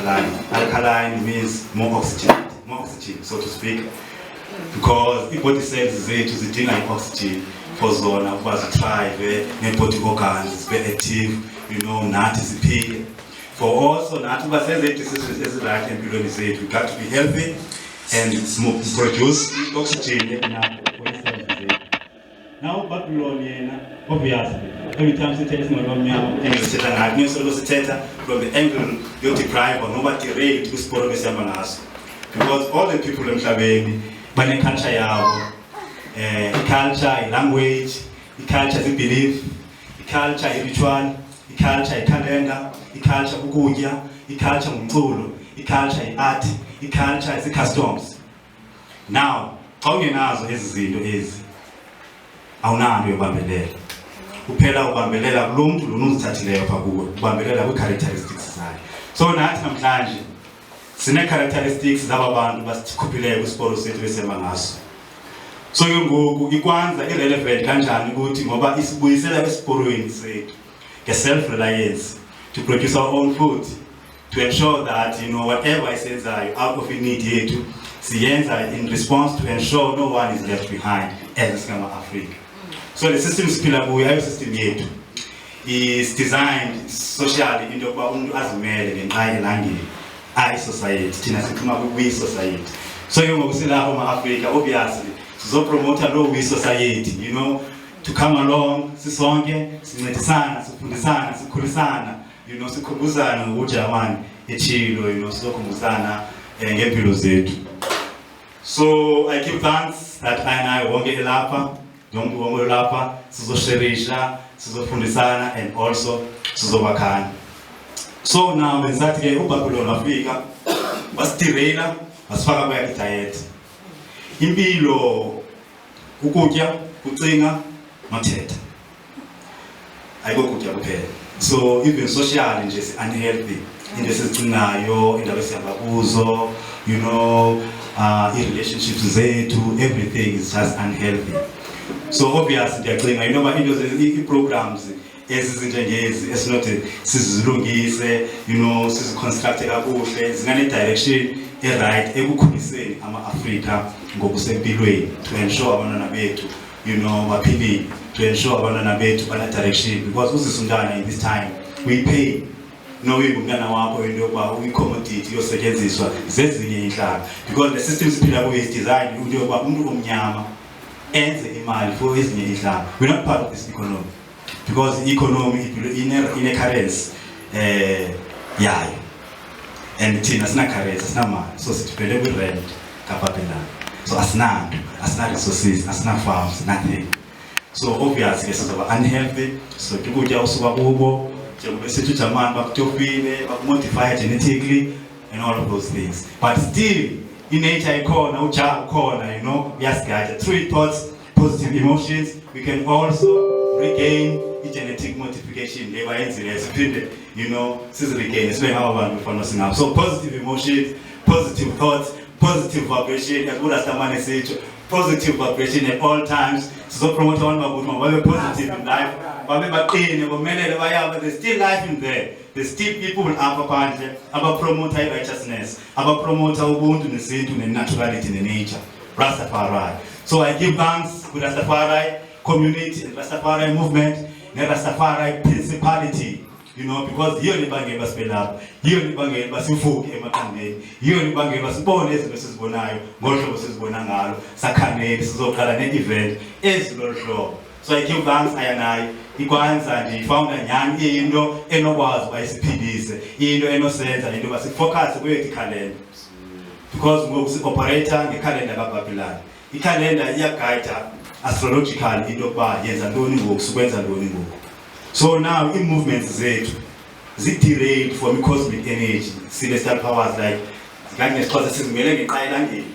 alkaline. Alkaline means more oxygen, so to speak, because i-body cells zethu zidinga i-oxygen for zona ukuba zithrive, ne-body organs zibe active, nathi ziphile. For also nathi uba senze decisions ezi-right empilweni zethu, we got to be healthy and produce oxygen enough for cells zethu. Now Babylon yena, obviously, every time sithetha singolomnyama, engizithetha ngayo, kunesoloko sithetha from the angle yo-deprive or noma derate kwisiporo besihamba ngaso. Because all the people emhlabeni bane-culture yabo, i-culture, i-language, i-culture i-belief, i-culture i-ritual, i-culture i-calendar, i-culture ukutya, i-culture ngumculo, i-culture i-art, i-culture isi-customs. Now, xa ungenazo ezi zinto ezi, awunanto yobambelela. Kuphela ubambelela kulo mntu lona uzithathileyo pha kuwe, ubambelela kwi-characteristics zakhe. So nathi namhlanje sine-characteristics zaba bantu basikhuphileyo kwisiporo sethu besihamba ngaso. So ke ngoku iKwanzaa irelevant kanjani ukuthi ngoba isibuyisela esiporweni sethu nge-self-reliance, to produce our own food, to ensure that whatever isenzayo out of need yethu siyenza in response to ensure no one is left behind as singama-Afrika. So the system siphila kuyo, ayo system yethu is designed socially into yokuba umuntu azimele ngenxa elangeni, ayi-society, thina siphuma kwi-society. So ke ngoku silapho ma-Afrika, obviously sizopromota lo we-society, to come along, sisonke, sincedisana, sifundisana, sikhulisana, sikhumbuzana ngokujamani echilo, sizokhumbuzana ngempilo zethu. So I give thanks that I wonke elapha, yonke wonke elapha, sizosherisha, sizofundisana and also sizobakhana. So now benzathi ke uBabylon wafika, wasitirela, wasifaka kuya i-diet. Impilo ukutya, kucinga, Mthatha. Ayikho kutya kuphela. So even socially nje si-unhealthy. Into esicingayo, indaba esihamba kuzo, i-relationships zethu, everything is just unhealthy. So obviously ndiyacinga, into i-programs ezizinjengezi esinothi sizilungise, siziconstructe kakuhle, zingane-direction e-right ekukhuliseni ama-Afrika ngokusempilweni, to ensure abantwana bethu baphilile, to ensure abantwana bethu bana-direction, because uzisa umntana in this time we-pay uyingumntana wakho into yokuba uyi-commodity yosetyenziswa zezinye iintlanga, because the system siphila kuyo is designed into yokuba umntu omnyama enze imali for ezinye iintlanga. We're not part of this economy, because the economy ine-currency yayo, and thina sina-currency, asinamali, so sithibele kwi-rent kapapelana. So asinanto, asina-resources, asina-farms, nothing. So obviously sizoba unhealthy, so ukutya usuka kubo, njengoba sithi ujamani bakutofile, bakumodify genetically and all of those things. But still, in-nature ikhona, ujabu khona, uyasigada. Through thoughts, positive emotions, we can also regain i-genetic modification le bayenzileyo, siphinde, siziregain, sibe ngabo bantu befana singabo. So positive emotions, positive thoughts, positive vibration, as good as the man says, positive vibration at all times. So promote one about positive in life. But there's still life in there. There's still people in upper part about promote righteousness, about promote ubuntu and naturality in the nature. RasTafari. So I give thanks to RasTafari community and RasTafari movement and RasTafari principality. Because hiyo libangela spela, hiyo libangela sifuke emakhandeni, hiyo libangela sibone izinto esizibonayo, ngohlobo sizibona ngalo, sakhaneni sizoqala ne-event ezilolu. So I give thanks ayanayo, iKwanzaa nje ifounder nyani into enokwazi bayisiphilise, into enosenza into basifocus kwethu calendar. Because ngoku si-operator ngecalendar kaBabylon. I-calendar iyaguide astrological into yokuba yenza ntoni ngoku, sikwenza ntoni ngoku. So now in movements zethu zi-derailed from cosmic energy, celestial powers like sizimele ngeqa elangeni,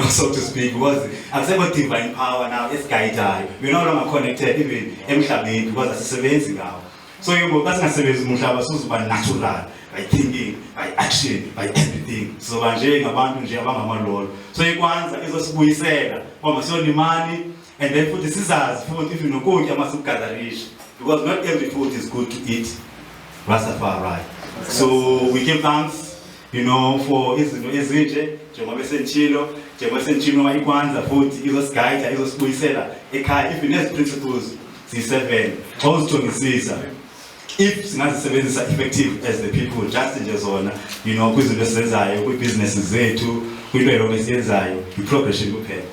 so to speak, because akusekho divine power now esiguidayo. We're no longer connected even emhlabeni because asisebenzi ngawo. So ngoku xa singasebenzi umhlaba sizoba natural by thinking, by action, by everything. Sizoba nje ngabantu nje abangamalolo. So iKwanzaa izosibuyisela ngoba siyolimani, and then futhi sizazi futhi if nokutya masikugazarisha. Because not every food is good to eat. RasTafari. So we give thanks you know, for izinto ezinje njengoba senitshilo mayikwanza futhi izosigayida izosibuyisela ekhaya if nezi principles zi7 ozithonisisa if singazisebenzisa effective as the people just nje zona, you know, kwizinto esizenzayo kwi-businesses zethu kwinto yonke esiyenzayo i-progression kuphela,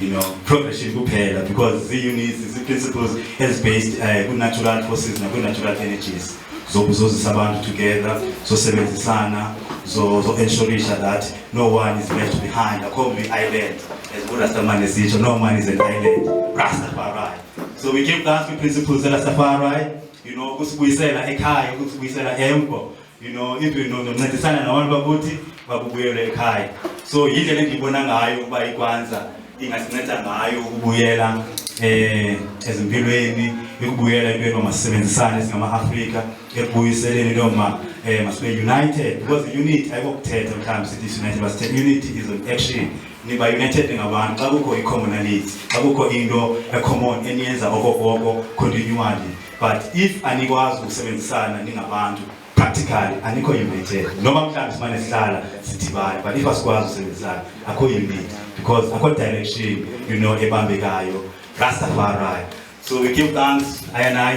you know, progression kuphela because the-units the-principles is based ku-natural forces nakwi-natural energies zokuzozisa abantu together zosebenzisana zo-ensurisha that no one is left behind. Akho island as uRastamani esitsho, no man is an island. RasTafari. So we give thanks to principles of RasTafari, you know, kusibuyisela ekhaya, kusibuyisela empo, you know, even noncedisana nabantu bakuthi bakubuyele ekhaya. So yindlela engibona ngayo ukuba iKwanzaa ingasinceda ngayo ukubuyela ezimpilweni, ukubuyela into noma sisebenzisane singama-Afrika ekubuyiseleni noma must be united because the unity ayikokuthetha mhlawumbe sithi united but unity is an action. Niba united ngabantu xa kukho i-commonality, xa kukho into e-common eniyenza okokoko continually. But if anikwazi ukusebenzisana ningabantu practically anikho united. Noma mhlawumbe simane sihlala sidibane, but if asikwazi ukusebenzisana akho unity because akho direction, you know, ebambekayo. RasTafari. So we give thanks, I and I,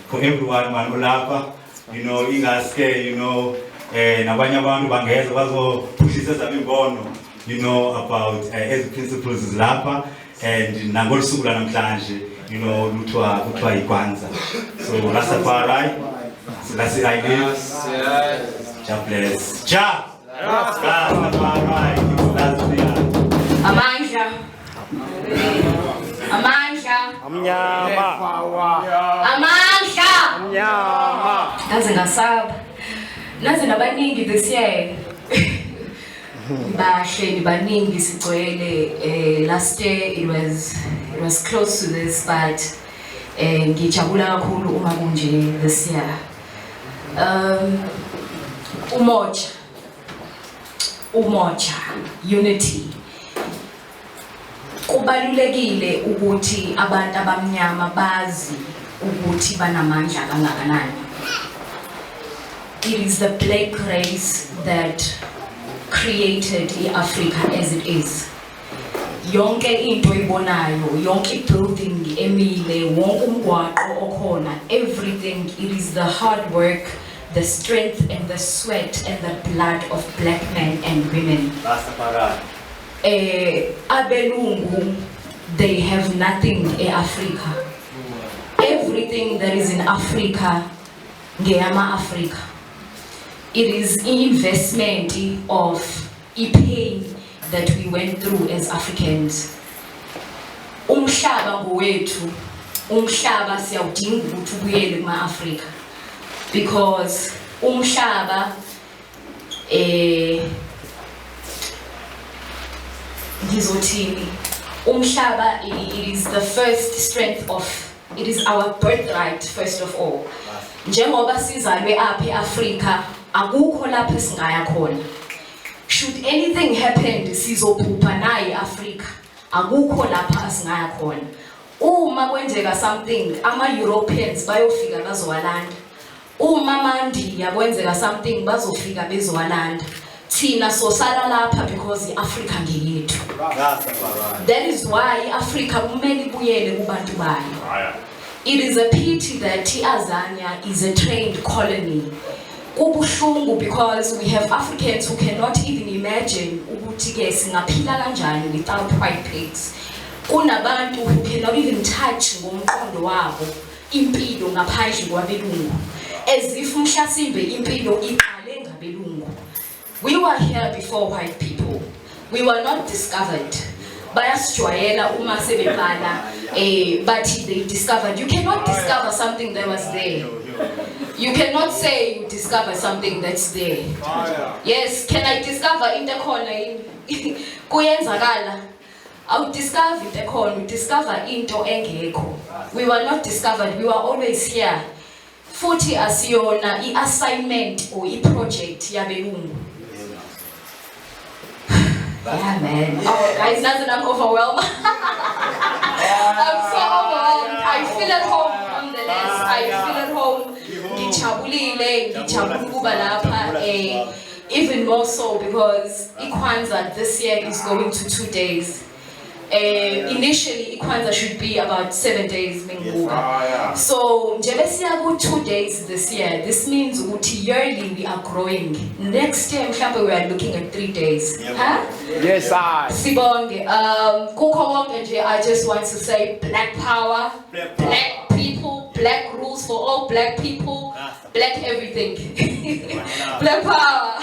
for everyone man ulapha, you know, ingaske, you know, nabanye abantu bangeza bazophuhlisa zabo imbono, you know, about as principles lapha and nangolusuku namhlanje, you know, kuthiwa iKwanzaa. So RasTafari, so that's the idea. God bless. RasTafari. Amandla. Amandla. Amnyama. Amandla. Amnyama. Naze ngasaba. Naze nabaningi this year. Bahle baningi sigcwele. Last year it was close to this, but ngijabula kakhulu uma kunje this year. Umoja, unity. Kubalulekile ukuthi abantu abamnyama bazi ukuthi banamandla kangakanani. It is the black race that created Africa as it is. Yonke into ibonayo, yonke building emile, wonke umgwaqo okhona, everything, it is the hard work, the strength and the sweat and the blood of black men and women. Abelungu, they have nothing in Africa. Everything that is in Africa, ngeyama Africa. It is investment of pain that we went through as Africans. Umhlaba ngowethu, umhlaba siyawudinga ukuthi ubuyele kuma-Afrika. Because umhlaba ngizothini, umhlaba it is the first strength of, it is our birthright first of all. Njengoba sizalwe apha eAfrika akukho lapho singaya khona. Should anything happen sizophupha naye Africa, akukho lapha singaya khona. Uma kwenzeka something ama-Europeans bayofika bazowalanda. Uma mandiya kwenzeka something bazofika bezowalanda. Thina sosala lapha because iAfrica ngeyethu. That is why Africa kumele ibuyele kubantu bayo. It is a pity that Azania is a trained colony. Kubuhlungu because we have Africans who cannot even imagine ukuthi ke singaphila kanjani without white pigs. Kunabantu who cannot even touch ngomqondo wabo impilo ngaphandle kwabelungu. As if mhlasimbe impilo iqale ngabelungu. We were here before white people. We were not discovered. Bayasijwayela uma sebebala but they discovered. You cannot discover something that was there. You cannot say you discover something that's there. Yes, can I discover into khona kuyenzakala? I'll discover into khona, discover into engekho. We were not discovered, we were always here. Futhi asiyona i-assignment or i-project yabelungu. Yeah, man. Oh, guys, now that I'm overwhelmed. I'm so overwhelmed. I feel at home nonetheless. I feel at home. Ngijabulile, ngijabula ukuba lapha. even more so because Kwanzaa this year is going to 2 days. Initially, Kwanzaa should be about 7 days. So, Jelesiago 2 days this year. This means yearly we are growing. Next year, we are looking at 3 days. Huh? Yes, I. Sibonge. I just want to say black power, black people, black rules for all black people, black everything. Black power.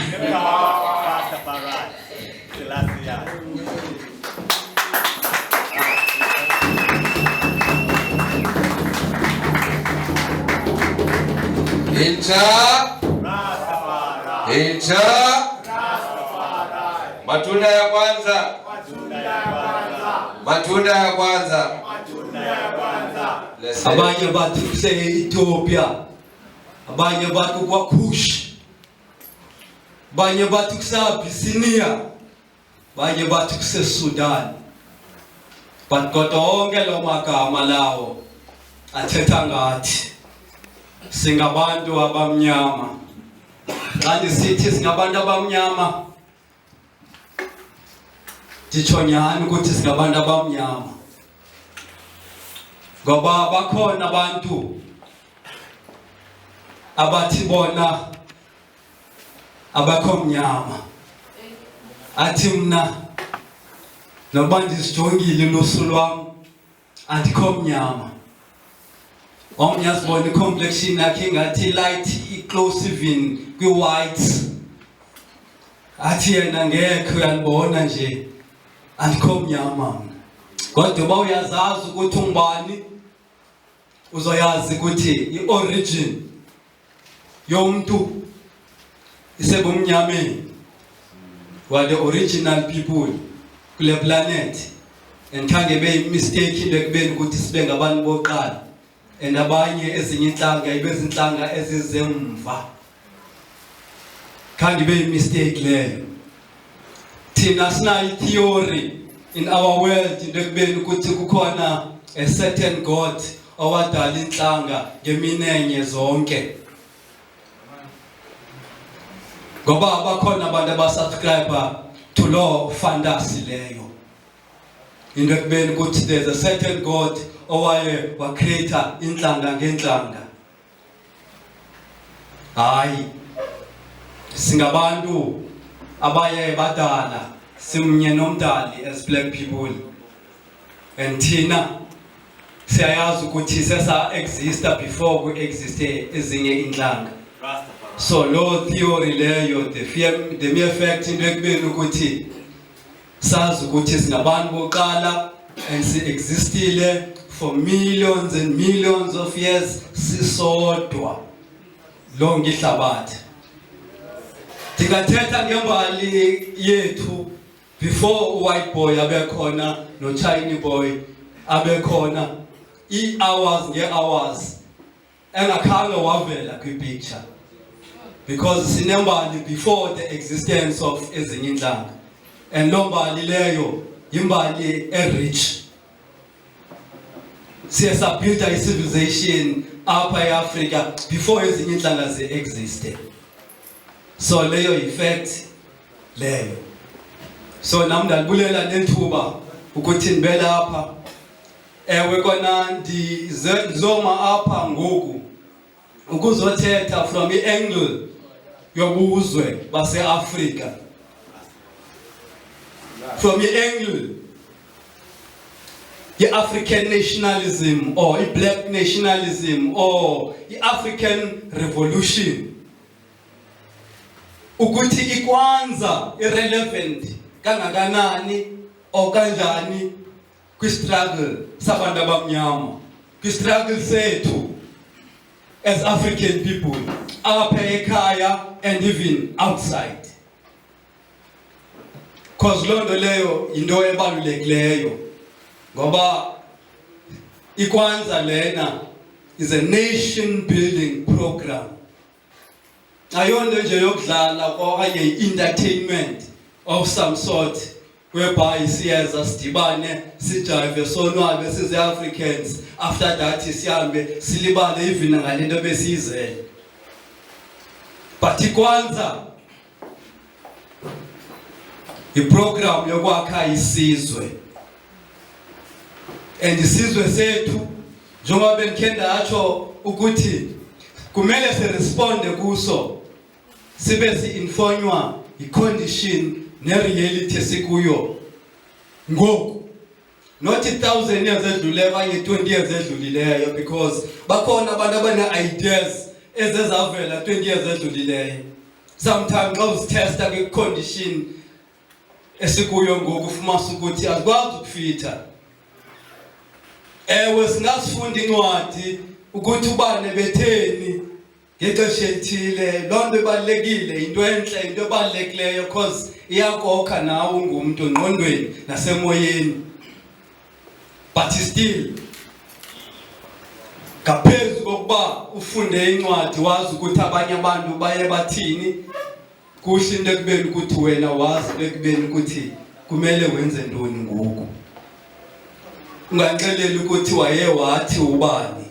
Matunda ya kwanza. Matunda ya kwanza. Abanye bathu kuse Ethiopia. Abanye bathu kwa Kush. Abanye bathu kuse Abyssinia. Abanye bathu kuse Sudan. But kodwa onke lo magama lawo athetha ngathi singabantu abamnyama. Kanti sithi singabantu abamnyama. Dichonyani ukuthi singabantu abamnyama. Ngoba bakhona abantu abathi bona abakho mnyama. Athi mna noba ndisijongile lusu lwam andikho mnyama. Omnye asibona i-complexion yakhe ngathi light i-close even kwi-whites. Athi yena ngekho uyanibona nje andikho mnyama mna. Kodwa uba uyazazi ukuthi ungubani uzoyazi ukuthi i-origin yomuntu isebumnyameni. We are the original people kule planet. And khange be mistake into ekubeni ukuthi sibe ngabantu boqala. And abanye ezinye inhlanga ibezinhlanga ezizemva. Khange be mistake leyo. Thina sina theory in our world into ekubeni ukuthi kukhona a certain God owadala inhlanga ngeminenye zonke. Ngoba abakhona abantu abasubscribe to law fantasy leyo. Into ekubeni ukuthi there's a certain God owaye wa creator inhlanga ngenhlanga. Hayi singabantu abaye badala simnye nomdali as black people. And thina siyayazi ukuthi sesa exista before we existe ezinye inhlanga. So lo theory leyo the mere fact into ekubeni ukuthi sazi ukuthi singabantu boqala and si existile for millions and millions of years sisodwa lonke ihlabathi. Tingathetha ngembali yethu before white boy abekhona no Chinese boy abekhona hours nge-hours engakhange wavela kwi-picture. Because sinembali before the existence of ezinye inhlanga. And lo mbali leyo yimbali rich. Siyasa build a civilization apha eAfrica before ezinye inhlanga ze-existed. So leyo effect leyo. So nami ndalibulela nethuba ukuthi nibe lapha. Ewe kona ndizoma apha ngoku ukuzothetha from i-angle yobuzwe base-Africa. From i-angle i-African nationalism or i-black nationalism or i-African revolution. Ukuthi ikwanza irrelevant kangakanani or kanjani kwi-struggle sabantu abamnyama, kwi-struggle sethu as African people, apha ekhaya and even outside. Cause londo leyo into ebalulekileyo ngoba ikwanza lena is a nation building program. Ayonto nje yokudlala okanye entertainment of some sort whereby siyeza sidibane sijive sonwabe size Africans after that sihambe silibale even ngalento besizele. But ikwanza iprogram yokwakha isizwe, and isizwe sethu njengoba benkhenda atsho ukuthi kumele siresponde kuso, sibe si-informwa i-condition ne-reality esikuyo ngoku, not 1,000 years edluleyo kanye 20 years edlulileyo, because bakhona abantu abane-ideas ezezavela 20 years edlulileyo. Sometimes xa uzitesta kwi-condition esikuyo ngoku ufumasa ukuthi azikwazi ukufitha. Ewe singasifunda incwadi ukuthi ubane betheni ngexesha elithile, loo nto ibalulekile, into entle, into ebalulekileyo, because iyakokha nawe ungumuntu engqondweni nasemoyeni. But still ngaphezu kokuba ufunde incwadi wazi ukuthi abanye abantu baye bathini, kuhle into ekubeni ukuthi wena wazi ekubeni ukuthi kumele wenze ntoni ngoku. Unganixeleli ukuthi waye wathi ubani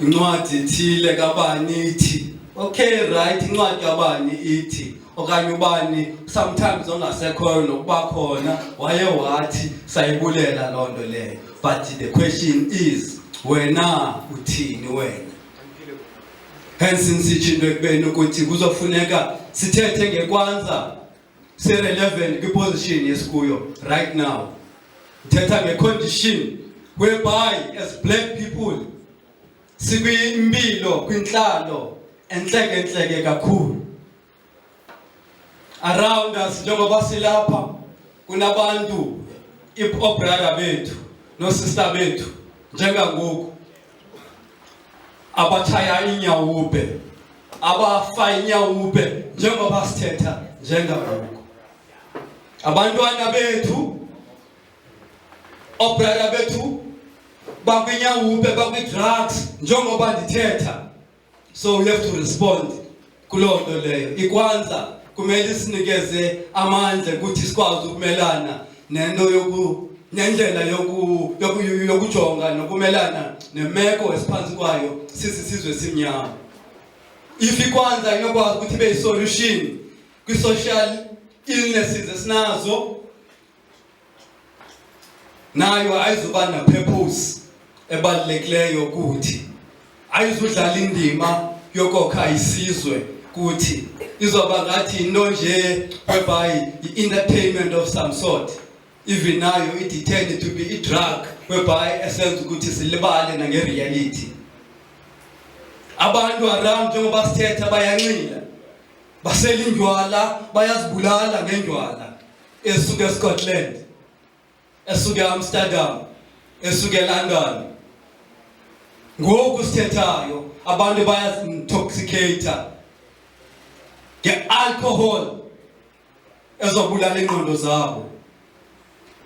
incwadi ithile kabani ithi, okay right, incwadi kabani ithi, okanye ubani sometimes ongasekhoyo nokuba khona waye wathi, sayibulela loo nto leyo. But the question is, wena uthini wena? Hence sitsho into ekubeni ukuthi kuzofuneka sithethe ngekwanza se-relevant kwi-position yesikuyo right now. Thetha nge-condition whereby as black people sikwimpilo kwinhlalo enhleke kakhulu. Around us njengoba silapha kunabantu obrother bethu no sister bethu njengangoku abatshaya inyawube, abafa inyawube njengoba sithetha njengangoku. Abantwana bethu obrother bethu bakwinyawube bakwi-drugs njengoba ndithetha. So we have to respond kuloo nto leyo. Ikwanza kumele sinikeze amandla ukuthi sikwazi ukumelana nento nendlela yokujonga nokumelana nemeko esiphansi kwayo sisizwe simnyama. If ikwanza inokwazi ukuthi ibe yi-solution kwi-social illnesses esinazo, nayo ayizuba na-purpose ebalulekileyo ukuthi ayizudlala indima yokokha isizwe, kuthi izoba ngathi into nje whereby i-entertainment of some sort. Even nayo it tend to be a drug whereby esenza ukuthi silibale nange-reality. Abantu around njengoba sithetha bayanxila, basela indlwala, bayazibulala ngendlwala esuka eScotland, esuka eAmsterdam, esuka eLondon. Ngoku sithethayo abantu bayazintoxicata nge-alcohol ezobulala ingqondo zabo.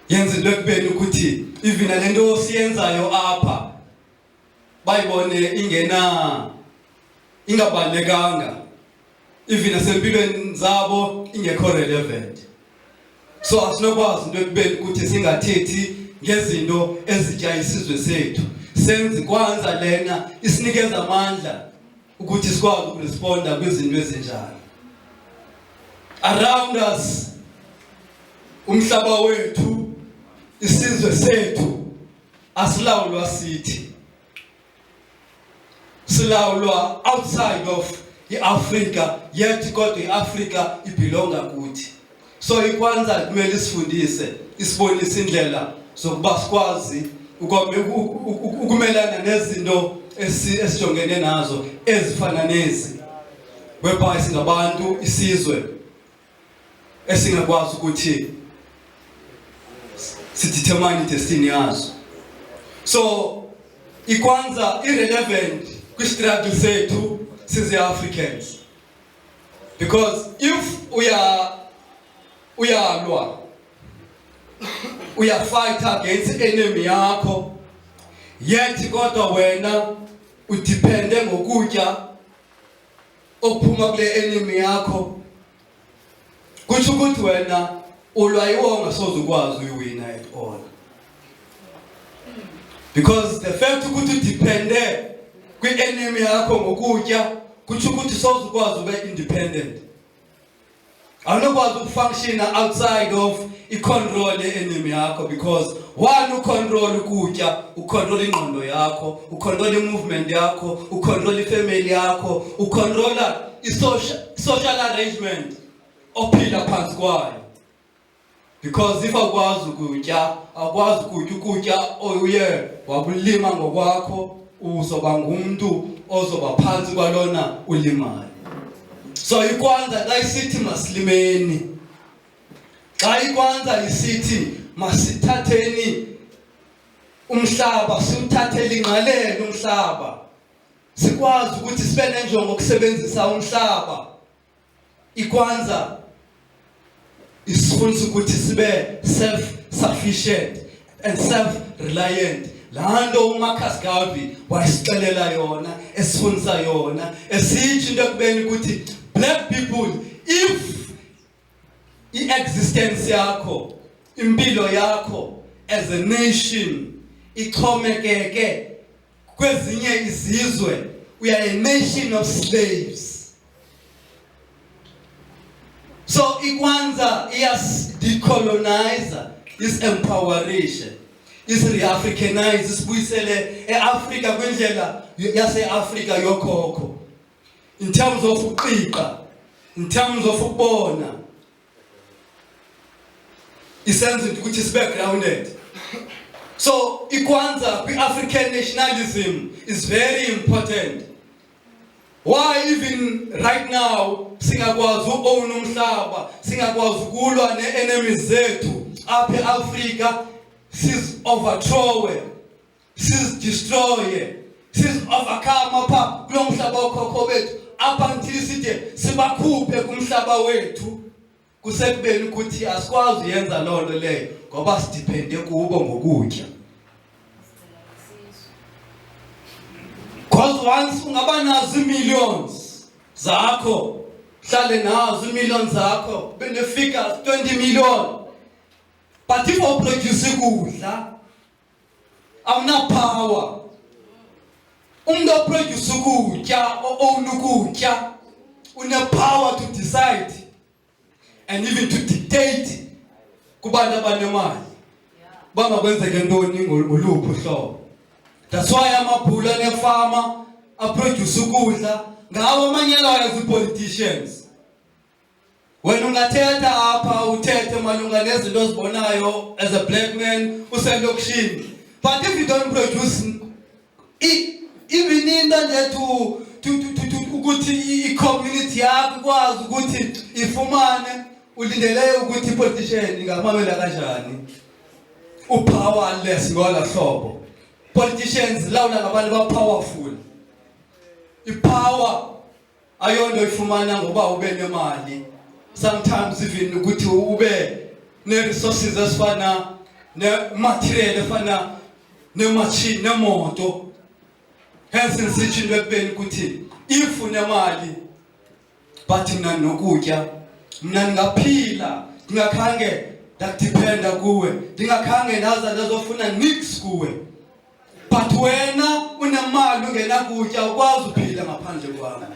Yenza into ekubeni ukuthi even le nto siyenzayo apha bayibone ingabalulekanga, even nasempilweni zabo ingekho relevant. So asinokwazi into ekubeni ukuthi singathethi ngezinto ezitya isizwe sethu. Senze kwanza lena isinikeza amandla ukuthi sikwazi ukuresponda kwizinto ezinjalo. Around us, umhlaba wethu, isizwe sethu asilawulwa sithi, silawulwa outside of iAfrica, yet kodwa iAfrica ibelonga kuthi. So ikwanza kumele sifundise, isibonise indlela zokuba sikwazi ukumelana nezinto esijongene nazo ezifana nezi, whereby singabantu isizwe esingakwazi ukuthi sidetermine destiny yazo. So ikwanza irrelevant kwi-struggle sethu sizi-Africans, because if uyalwa fight against enemy yakho, yet kodwa wena udepende ngokutya okuphuma kule enemy yakho, kutsho ukuthi wena ulwa iwonga soze ukwazi uyiwina at all. Because the fact ukuthi udepende kwi-enemy yakho ngokutya kutsho ukuthi soze ukwazi ube independent. awunokwazi ukufunctiona outside of i-control ye-enemy yakho, because one ucontrol ukutya, ucontrol ingqondo yakho, ucontrol i-movement yakho, ucontrol ifamily yakho, ucontrola i-social arrangement ophila phansi kwayo. Because if awukwazi ukutya, awukwazi ukutya oye wakulima ngokwakho, uzoba ngumuntu ozoba phansi kwalona ulimayo. So iKwanzaa xa isithi masilimeni, xa iKwanzaa isithi masithatheni umhlaba, siwuthathele ingqalelo umhlaba, sikwazi ukuthi sibe nenjongo yokusebenzisa umhlaba. iKwanzaa isifundisa ukuthi sibe self-sufficient and self-reliant. Lando uMarcus Garvey wasixelela yona, esifundisa yona, esithi into ekubeni ukuthi black people, if i-existence yakho, impilo yakho as a nation ixhomekeke kwezinye izizwe, we are a nation of slaves. So iKwanzaa iyas decolonizer, is empowerisha, is re-Africanize, isibuyisele eAfrika kwindlela yase-Afrika yokhokho. In terms of uqiqa, in terms of ukubona, isenza ukuthi sibe grounded. So iKwanzaa kwi-African nationalism is very important. Why even right now singakwazi uown umhlaba, singakwazi ukulwa ne-enemies zethu apha eAfrika, sis overthrow, sis destroy, sis overcome apha kulo mhlaba okhokho bethu, up until sithi sibakhuphe kumhlaba wethu, kusekubeni ukuthi asikwazi yenza loo nto leyo ngoba sidepende kubo ngokutya. Because once ungaba nazo millions zakho, hlale nazo millions zakho, bene figures 20 million, but if you produce ukudla, awuna power. Umuntu produce ukutya, own ukutya, une power to decide and even to dictate kubantu abanemali bama kwenzeke ntoni ngoluphi uhlobo. That's why amabhula nefama aproduce ukudla, ngawo amanyelo as politicians. Wena ungathetha apha uthethe malunga nezinto ozibonayo as a black man uselokishini, but if you don't produce even into nje ukuthi i-community yakho ikwazi ukuthi ifumane, ulindele ukuthi i-politician ingamamela kanjani, upowerless ngola hlobo. Politicians lawula ngabantu ba-powerful. I-power ayonto ifumana ngoba ube nemali, sometimes even ukuthi ube ne-resources ezifana ne-material efana ne-machine, nemoto. Hence nisithi into ekubeni ukuthi if unemali but mna nokutya, mna ningaphila ndingakhange ndakudependa kuwe, ndingakhange ndaza ndazofuna nix kuwe. But wena unemali ungenakutya ukwazi uphila ngaphandle kwami.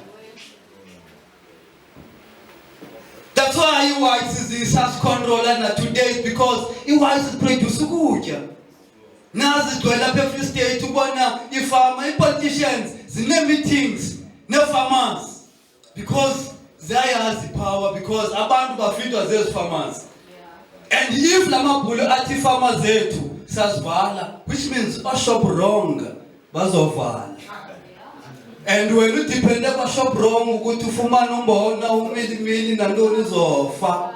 That's why i-whites is such control na today, because i-whites produce ukutya. Nazi gcwele apha eFree State ubona ifama, i-politicians zine-meetings ne-farmers because ziyayazi power, because abantu bafitwa zezi farmers. And if lamabhulu athi farmers zethu sazivala, which means shop wrong bazovala. And when you depend on shop wrong ukuthi ufumane umbona umilimili nantoni zofa.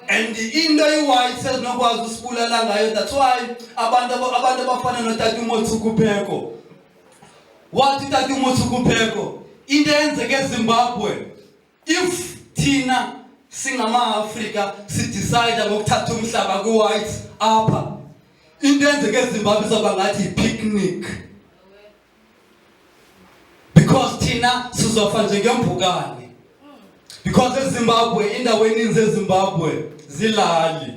And into i-white says nokwazi usibulala ngayo. That's why abantu abafana noTata uMotsukupheko. What uTata uMotsukupheko into eyenzeke eZimbabwe, if thina singama-Afrika sidecide ngokuthatha umhlaba ku-whites apha, into eyenzeke eZimbabwe izoba ngathi yi-picnic, because thina sizofa njengembukane. Because eZimbabwe, indawo eninzi eZimbabwe zilali,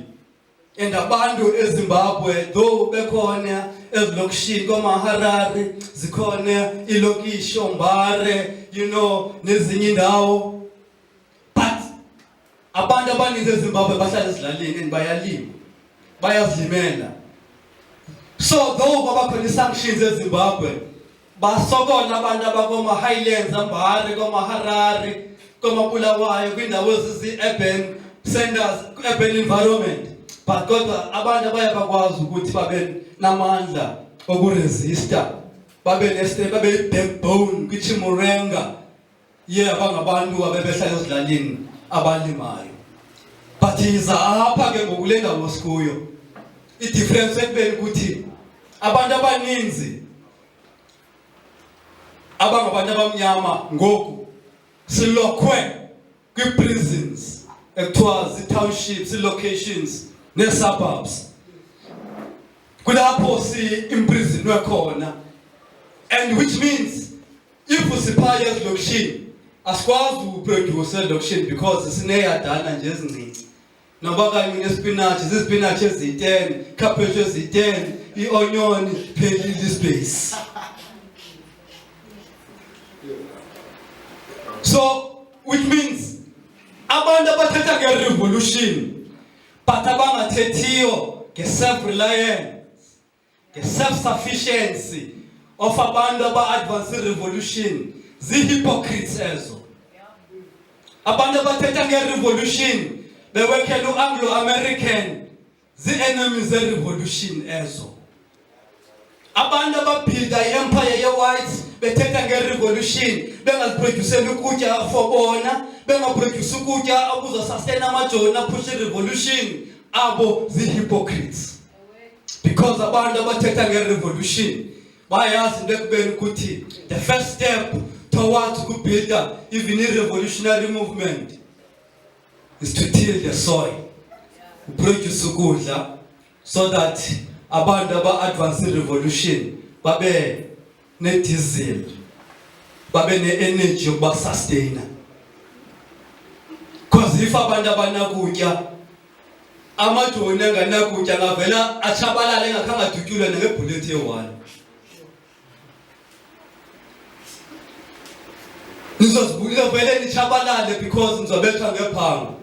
and abantu eZimbabwe though bekhona ezilokishini komaHarare, zikhona ilokishi oMbare, you know, nezinye indawo, but abantu abaninzi eZimbabwe bahlala ezilalini and bayalima bayazimela. So though babakhona sanctions eZimbabwe basokola abantu abakoma Highlands ambahari koma Harare koma Bulawayo kwindawo ezi-urban centers urban environment, but kodwa abantu bayabakwazi ukuthi babe namandla okuresista babe backbone kwichimurenga abangabantu abebehlala ezilalini abalimayo. But iza apha ke ngokule ndawo sikuyo i-difference ekubeni ukuthi abantu abaninzi abangabantu abamnyama ngoku silokhwe kwi-prisons ekuthiwa zii-townships, ii-locations nee-suburbs kulapho si-imprisonwe khona, and which means if usiphaya ezilokishini asikwazi uproduce ezilokishini because sineyadana nje ezincinci. Noba kanye unesipinatshi zizipinatshi eziyi-10, cabbage eziyi-10, i-onion phelile ispace. So which means abantu abathetha nge-revolution but abangathethiyo nge-self-reliance, nge-self-sufficiency of abantu aba-advance revolution zi-hypocrites ezo. Abantu abathetha nge-revolution bewekela u-Anglo-American zi-enemies ze-revolution ezo. Abantu ababhilda i-empire ye-whites bethetha nge-revolution bengaziproduceli ukutya for bona, bengaproduce ukutya okuzosustain amajoni apushe i-revolution, abo zi-hypocrites. Because abantu abathetha nge-revolution bayazi into ekubeni ukuthi the first step towards ukubuilda even i-revolutionary movement is to till the soil, produce ukudla, so that abantu aba-advance revolution babe ne-diesel, babe ne-energy yokuba-sustaina. Because if abantu abanakutya, amajoni anganakutya ngavela achabalale engakhange adutyulwe nangebhuleti ye-1. Nizovele nichabalale because nizobethwa ngephango.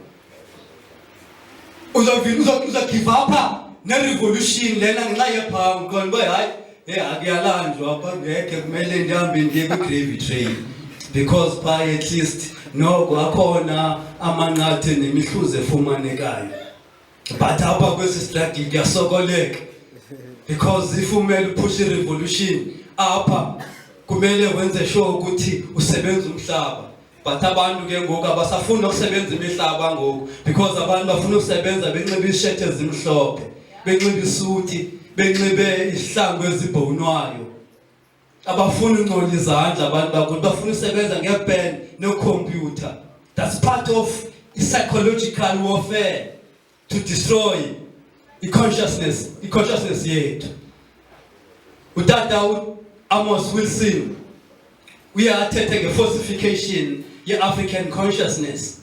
Uzagive up ne-revolution lena ngenxa yephango konke hayi akuyalanjwa apha ngeke kumele ndihambe ndiye kwi-gravy train because by at least noko akhona amanqathe nemihluzi efumanekayo. But apha kwesi struggle kuyasokoleka because if umele upushe i-revolution apha kumele wenze sure ukuthi usebenza umhlaba. But abantu ke ngoku abasafuna ukusebenza imihlaba ngoku because abantu bafuna ukusebenza benxibe ishirt ezimhlophe, benxibe isuti, benxibe isihlangu ezibhonwayo. Abafuna ungcola izandla abantu bakuthi bafuna ukusebenza ngepen ne-computer. That's part of psychological warfare to destroy i-consciousness yethu. Utata Amos Wilson uyathetha nge-falsification ye-African consciousness.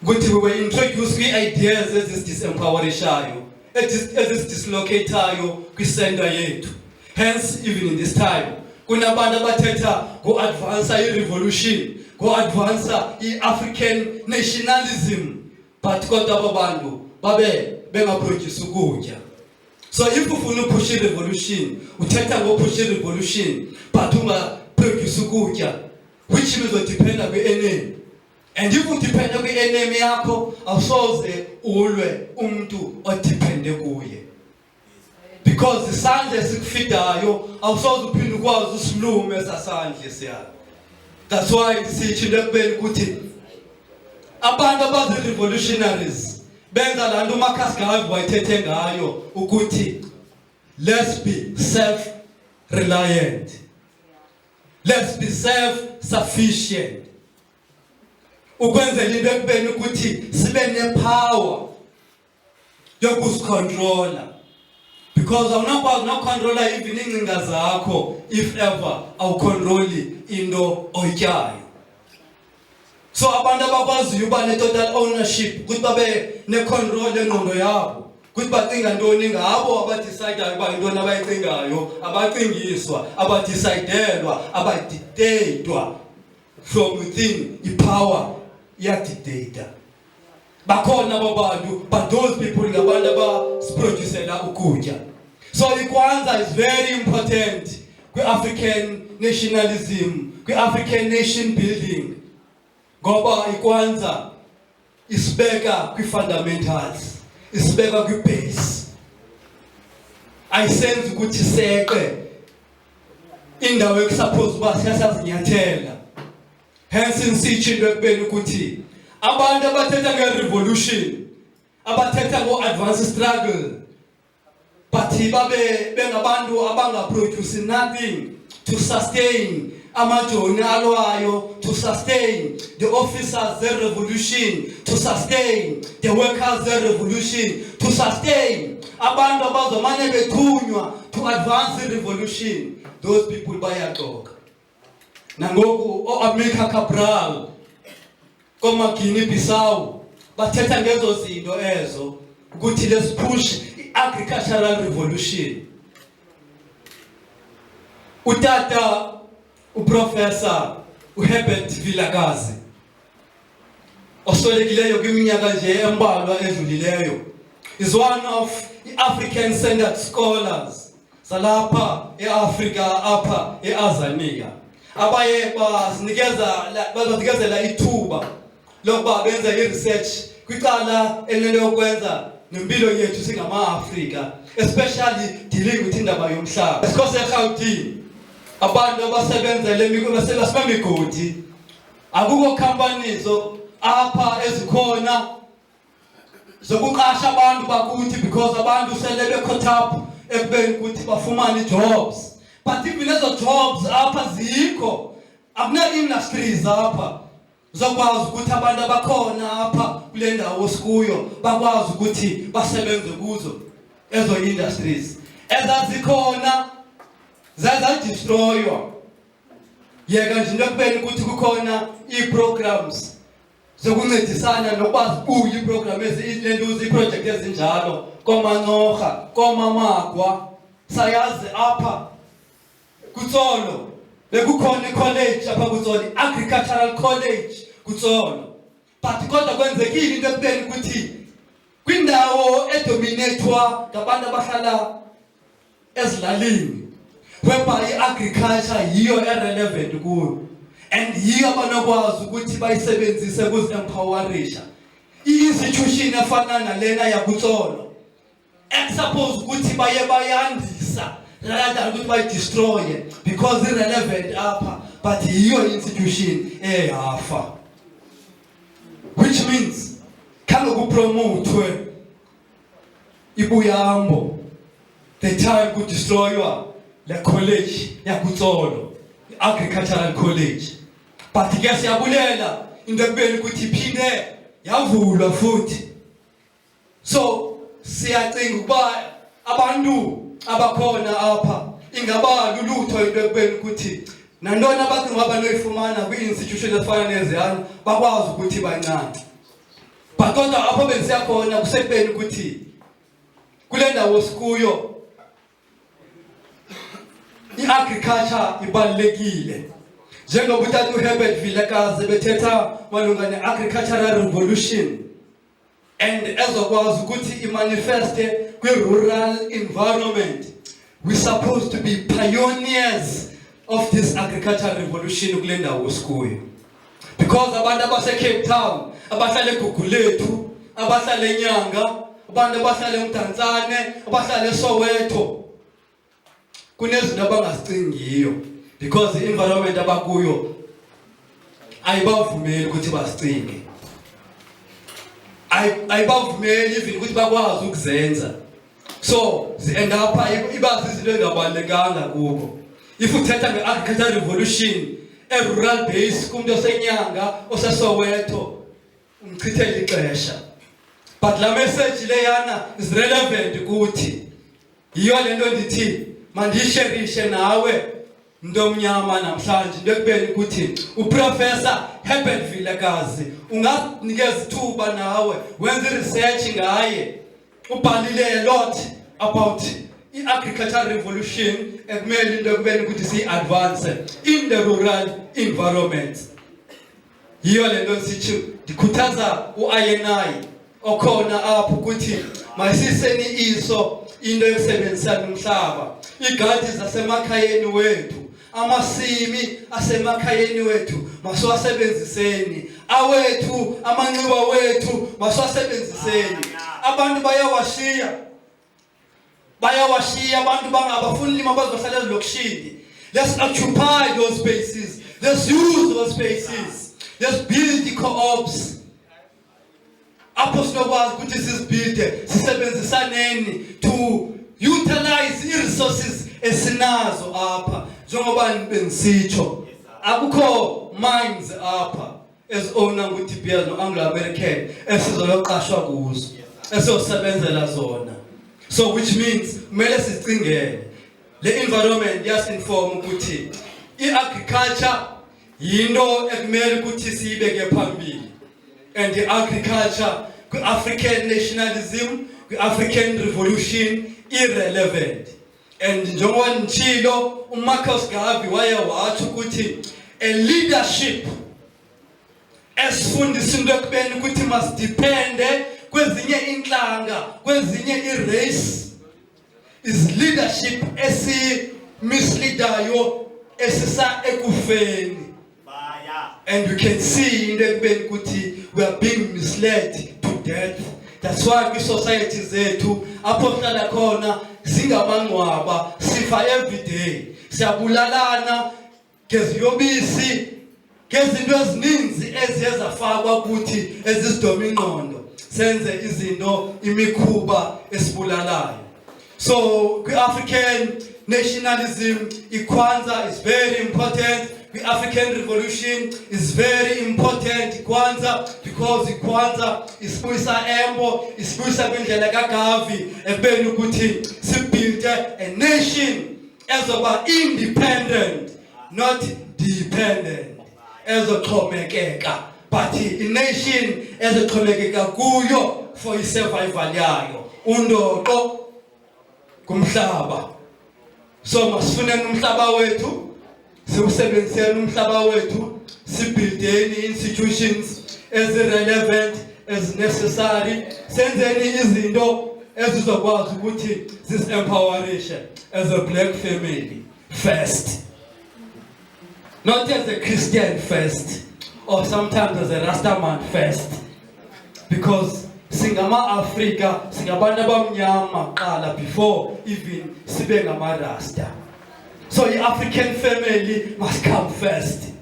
Ukuthi we were introduced kwi-ideas ezisi-disempowerishayo, ezisi-dislocatayo kwi-center yethu. Hence, even in this time, kunabantu abathetha go-advansa i-revolution, go-advansa i-African nationalism, but kodwa abo bantu babe bengaproduce ukutya. So if ufuna upush i-revolution, uthetha ngopush i-revolution, but ungaproduce ukutya, which means udependa kwi-enemy. And if udependa kwi-enemy yakho, awusoze ulwe umuntu odepende kuye. Because isandla esikufitayo awusoze uphinde ukwazi usilume esasandla siyalo. That's why sithi into ekubeni ukuthi abantu abazi-revolutionaries benza laa nto uMarcus Garvey wayethethe ngayo ukuthi let's be self-reliant, let's be self-sufficient, ukwenzela into ekubeni ukuthi sibe nepower yokuzicontrola. Because awunakwazi nokucontrola even iingcinga zakho if ever awucontroli into oyityayo. So abantu abakwaziyo uba ne-total ownership ukuthi babe ne-control engqondo yabo, ukuthi bacinga ntoni ngabo abadecidayo uba yintoni abayicingayo, abacingiswa, abadecidelwa, abadictatwa from within. I-power iyadictata. bakhona babantu, but those people ngabantu abaproducela ukutya. So iKwanzaa is very important kwi-African nationalism, kwi-African nation building. Ngoba iKwanzaa isibeka kwi-fundamentals, isibeka kwi-base. Ayisenzi ukuthi seqe indawo ekusuppose uba siyasazinyathela. Hence insitsho into ekubeni ukuthi abantu abathetha nge-revolution, abathetha ngo-advance struggle, but babe bengabantu abangaproduce nothing to sustain amajoni alwayo, to sustain the officers ze-revolution, to sustain the workers ze-revolution, to sustain abantu abazomane bethunywa to advance the revolution. Those people bayaxoka. Nangoku o-Amilcar Cabral komaGuinea Bissau bathetha ngezo zinto ezo ukuthi let's push i-agricultural revolution. Utata uprofessor uHerbert Vilakazi oswelekileyo kwiminyaka nje embalwa edlulileyo is one of African centered scholars salapha eAfrika apha eAzania abaye bazonikezela ithuba lokuba benze i-research kwicala elilokwenza nempilo yethu singama-Afrika, especially dealing with indaba yomhlaba. Esikhosi eGauteng abantu abasebenzela migodi akukho companies apha ezikhona zokuqasha abantu bakuthi because abantu sele be-caught up ekubeni ukuthi bafumane jobs. But even lezo jobs apha zikho, akuna-industries apha zokwazi ukuthi abantu abakhona apha kule ndawo sikuyo bakwazi ukuthi basebenze kuzo ezo industries. Ezazikhona zazadestroywa. Yeka nje into ekubeni ukuthi kukhona ii-programs zokuncedisana nokwazi kuyo ii-program ezilentuza ii-project ezinjalo komaNorha, komaMagwa. Sayazi apha kuTsolo bekukhona i-college apha kuTsolo, agricultural college kuTsolo. But kodwa kwenzekile into ekubeni ukuthi kwindawo edominatwa ngabantu abahlala ezilalini whereby i-agriculture yiyo irrelevant kuyo and yiyo abanokwazi ukuthi bayisebenzise kuzi-empowerisha. I-institution efana nalena yakuTsolo ekusuppose ukuthi baye bayandisa rather than ukuthi bayidestroye because irrelevant apha, but yiyo institution eyafa, which means khange kupromotwe ibuyambo the time kudestroywa le college yakuTsolo, agricultural college. But ke siyabulela into ekubeni ukuthi iphinde yavulwa futhi. So siyacinga ukuba abantu abakhona apha ingaba lulutho into ekubeni ukuthi nantoni abacinga ukuba banoyifumana kwi-institution efana neziyana bakwazi ukuthi bancane. But kodwa apho besiyakhona kusekubeni ukuthi kule ndawo sikuyo i-agriculture ibalulekile. Njengoba utata uHerbert Vilakazi bethetha malunga ne-agricultural revolution and ezokwazi ukuthi imanifeste kwi-rural environment, we're supposed to be pioneers of this agricultural revolution kule ndawo sikuyo. Because abantu abase-Cape Town, abahlala eGugulethu, abahlala eNyanga, abantu abahlala eMthantsane, abahlala eSoweto, kunezinto abangazicingiyo because i-environment abakuyo ayibavumeli ukuthi bazicinge, ayibavumeli even ukuthi bakwazi ukuzenza. So zi-end up iba zizinto engabalulekanga kubo. If uthetha nge-agricultural revolution e-rural base kumuntu oseNyanga oseSoweto umchithela ixesha, but la message leyana is relevant kuthi. Yiyo lento ndithi mandisherishe nawe ntomnyama namhlanje into ekubeni ukuthi uprofessor Herbert Vilakazi unganikeza ithuba nawe wenze research ngaye, ubhalile a lot about i-agricultural revolution ekumele into ekubeni ukuthi siyi-advance in the rural environment. Yiyo lento sithi ndikhuthaza u-INI okhona apho ukuthi masiseni iso into yokusebenzisana umhlaba igadi zasemakhayeni wethu amasimi asemakhayeni wethu masiwasebenziseni awethu amanxiwa wethu masiwasebenziseni abantu bayawashiya abantu bangabafuni lima bazohlala ezilokishini. Let's occupy those spaces, let's use those spaces, let's build the co-ops. Apho sinokwazi ukuthi sizibhide sisebenzisaneni to utilize i-resources esinazo apha njengoba bengisitsho akukho mines apha ezona ukuthi bia no Anglo-American esizoyoqashwa kuzo esizosebenzela zona. So which means kumele sicingele le environment yasinform ukuthi i-agriculture yinto ekumele ukuthi siyibeke phambili. And the agriculture, the African nationalism, the African revolution, irrelevant. And njengoba nchilo uMarcus Garvey wayewathi ukuthi a leadership esifundisa into ekubeni ukuthi must depend kwezinye inhlanga, kwezinye irace is leadership misleadayo esisa ekufeni. And you can see in the Benkuti, we are being misled to death. That's why we society zethu apho hlala khona singamangcwaba sifa every day. Siyabulalana ngeziyobisi ngezinto ezininzi eziyezafakwa ukuthi ezisidoma ingqondo senze izinto imikhuba esibulalayo. So African nationalism, Kwanzaa is very important. The African revolution is very important, Kwanzaa, because Kwanzaa is Puisa Embo, is Puisa Bindela Gavi, and Benukuti, built a nation as of independent, not dependent, as a Tomekeka, but a nation as a Tomekeka Guyo for his survival. Undo Kumhlaba. So masifune umhlaba wethu siwusebenziseni umhlaba wethu sibuildeni institutions as relevant as necessary senzeni izinto ezizokwazi ukuthi zisempowerishe as a black family first, not as a Christian first or sometimes as a Rastaman first, because singama Africa singabantu abamnyama qala before even sibe ngama Rasta. So the African family must come first,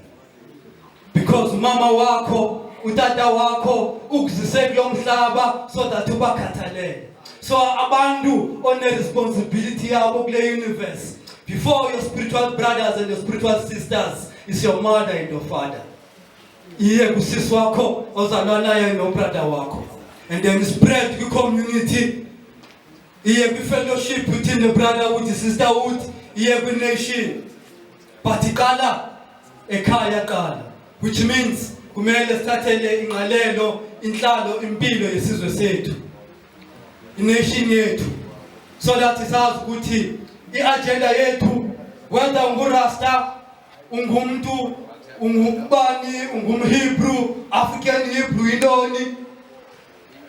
because mama wako, utata wako, ukuzise kulo mhlaba so that ubakhathalele. So abantu on the responsibility yabo kule universe before your spiritual brothers and your spiritual sisters is your mother and your father. Iye kusisi wako ozalwa naye no brother wako, and then spread the community. Iye ku fellowship within the brotherhood, the sisterhood. Every nation, patikala ekaya kala, which means kumele sithathele inqalelo inhlalo impilo yesizwe sethu, ination yethu, so that isazi ukuthi iagenda yethu whether ungurasta, ungumntu, ungubani, ungumHebrew, African Hebrew indoni,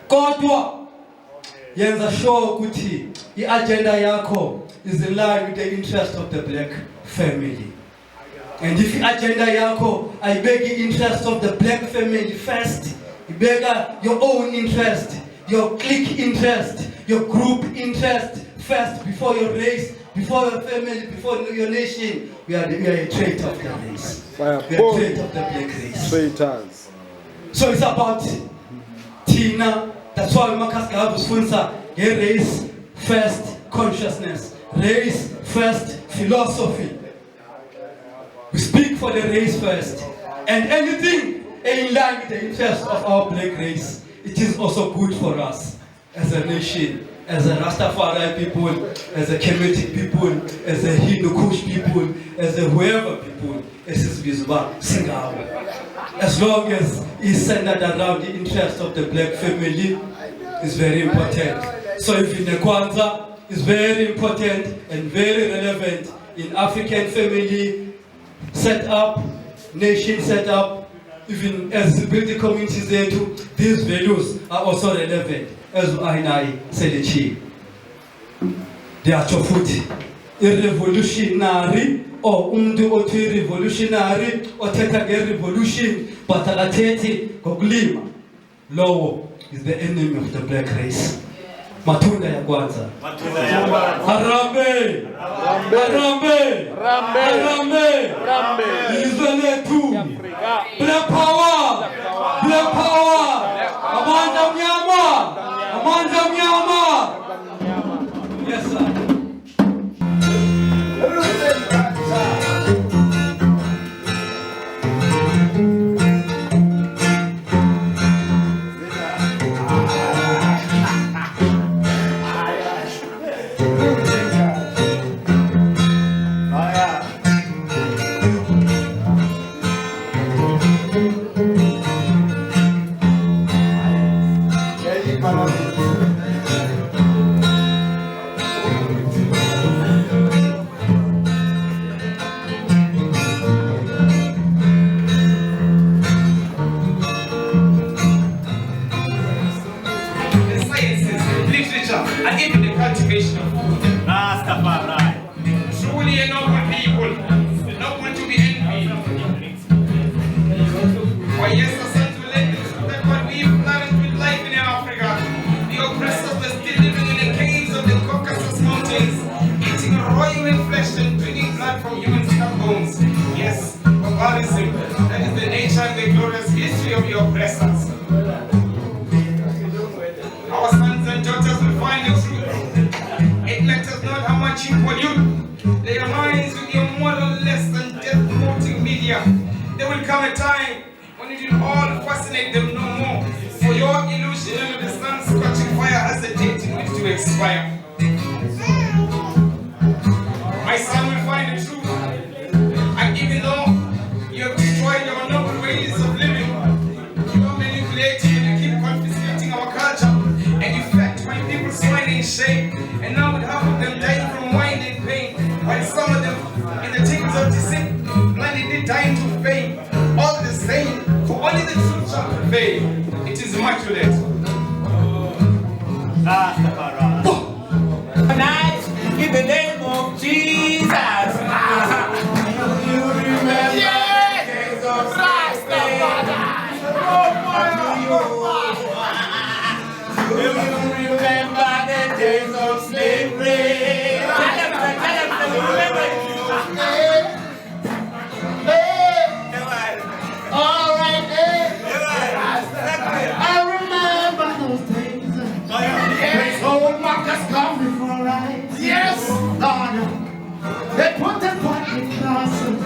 kodwa yenza sure ukuthi iagenda yakho is in line with the interest of the black family. And if agenda yako, I beg the interest of the black family first, you beg your own interest, your clique interest, your group interest first, before your race, before your family, before your nation. We are a trait of the race. We are a trait of the black race. Traitors. So it's about Tina. That's why Marcus Garvey sponsor a race first consciousness. Race first philosophy. We speak for the race first, and anything in line with the interest of our black race, it is also good for us as a nation, as a Rastafari people, as a Kemetic people, as a Hindu Kush people, as a whoever people, as long as it's centered around the interest of the black family, is very important. So if in the Kwanzaa is very important and very relevant in African family set up, nation set up, even as building communities there too, these values are also relevant as I say. They are futhi revolutionary or revolutionary or revolution, but gokulima. Law is the enemy of the black race. Matunda ya Kwanzaa. Harambe. Izwe letu. Black power. Amanda mnyama. Yes, sir. And even the cultivation of food. RasTafari. Truly a noble people, noble to be envied. For yes, the sons will let this that what we planted with life in Africa, the oppressors were still living in the caves of the Caucasus Mountains, eating raw human flesh and drinking blood from human scalp bones. Yes, barbarism, that is the nature and the glorious history of the oppressors. Our sons and daughters will find the truth. It matters not how much you pollute their minds with your moral less than death promoting media. There will come a time when it will all fascinate them no more. For your illusion of the sun scorching fire has a date in which to expire. My son will find the truth. And even though you have destroyed our noble ways of living, you are manipulating and you keep confiscating our culture. And you fed my people swine in shame, and now with half of them dying from wine and pain, while some of them in the things of deceit, blindly dying to fame. All the same, for only the truth shall prevail. It is immaculate. Tonight, in the name of Jesus. You remember the days of RasTafari. You remember the days of slavery. All right, I remember those days. Yes. Old Marcus come before us. Yes, Lord. They put the pot in glasses,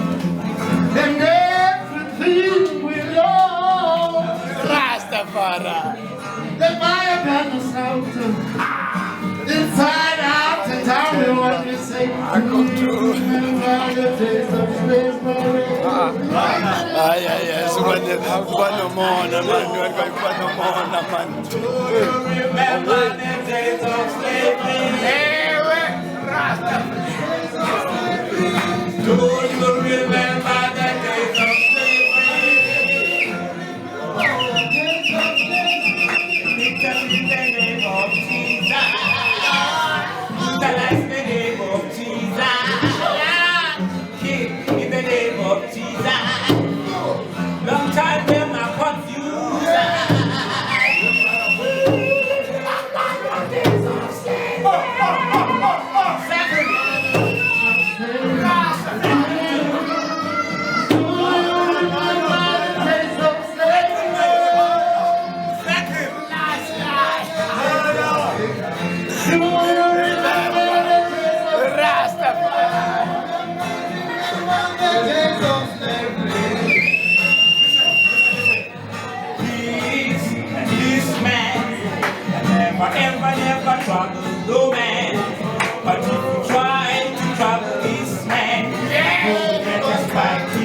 and everything we love. RasTafari. They buy a business out, inside out, and tell me what you say. I come to remember the days of slavery. So what no more, man. Do you remember the days of slavery? Do you remember the days of slavery? Because in the name of Jesus, in the name of Jesus, King, in the name of Jesus. Long time them are confused. Never trouble no man, but if you try to trouble this man, you get us back to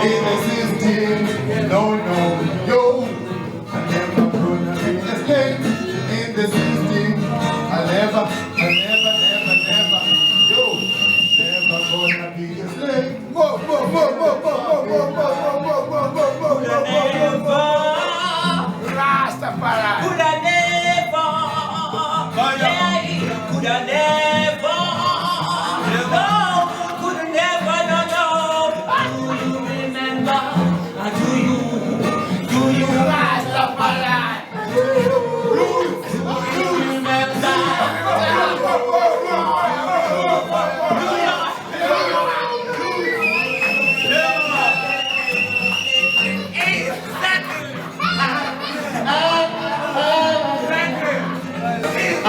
in the system. No, yo. I never gonna be a slave in the system. I never, yo. Never gonna be a slave. RasTafari. Could I never, could I never, no, could I never, no. Do you remember? Do you RasTafari? Do you remember?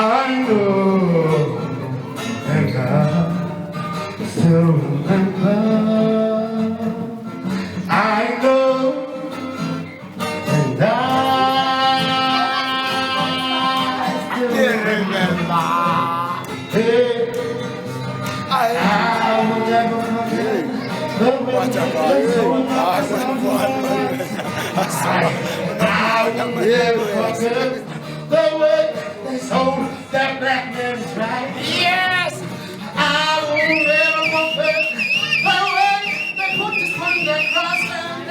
I know and I still remember. I know and I still remember. Hey, I will never forget the way they sold my I will never forget the way they sold that black man's right. Yes! I will never forget the way they put this on that cross and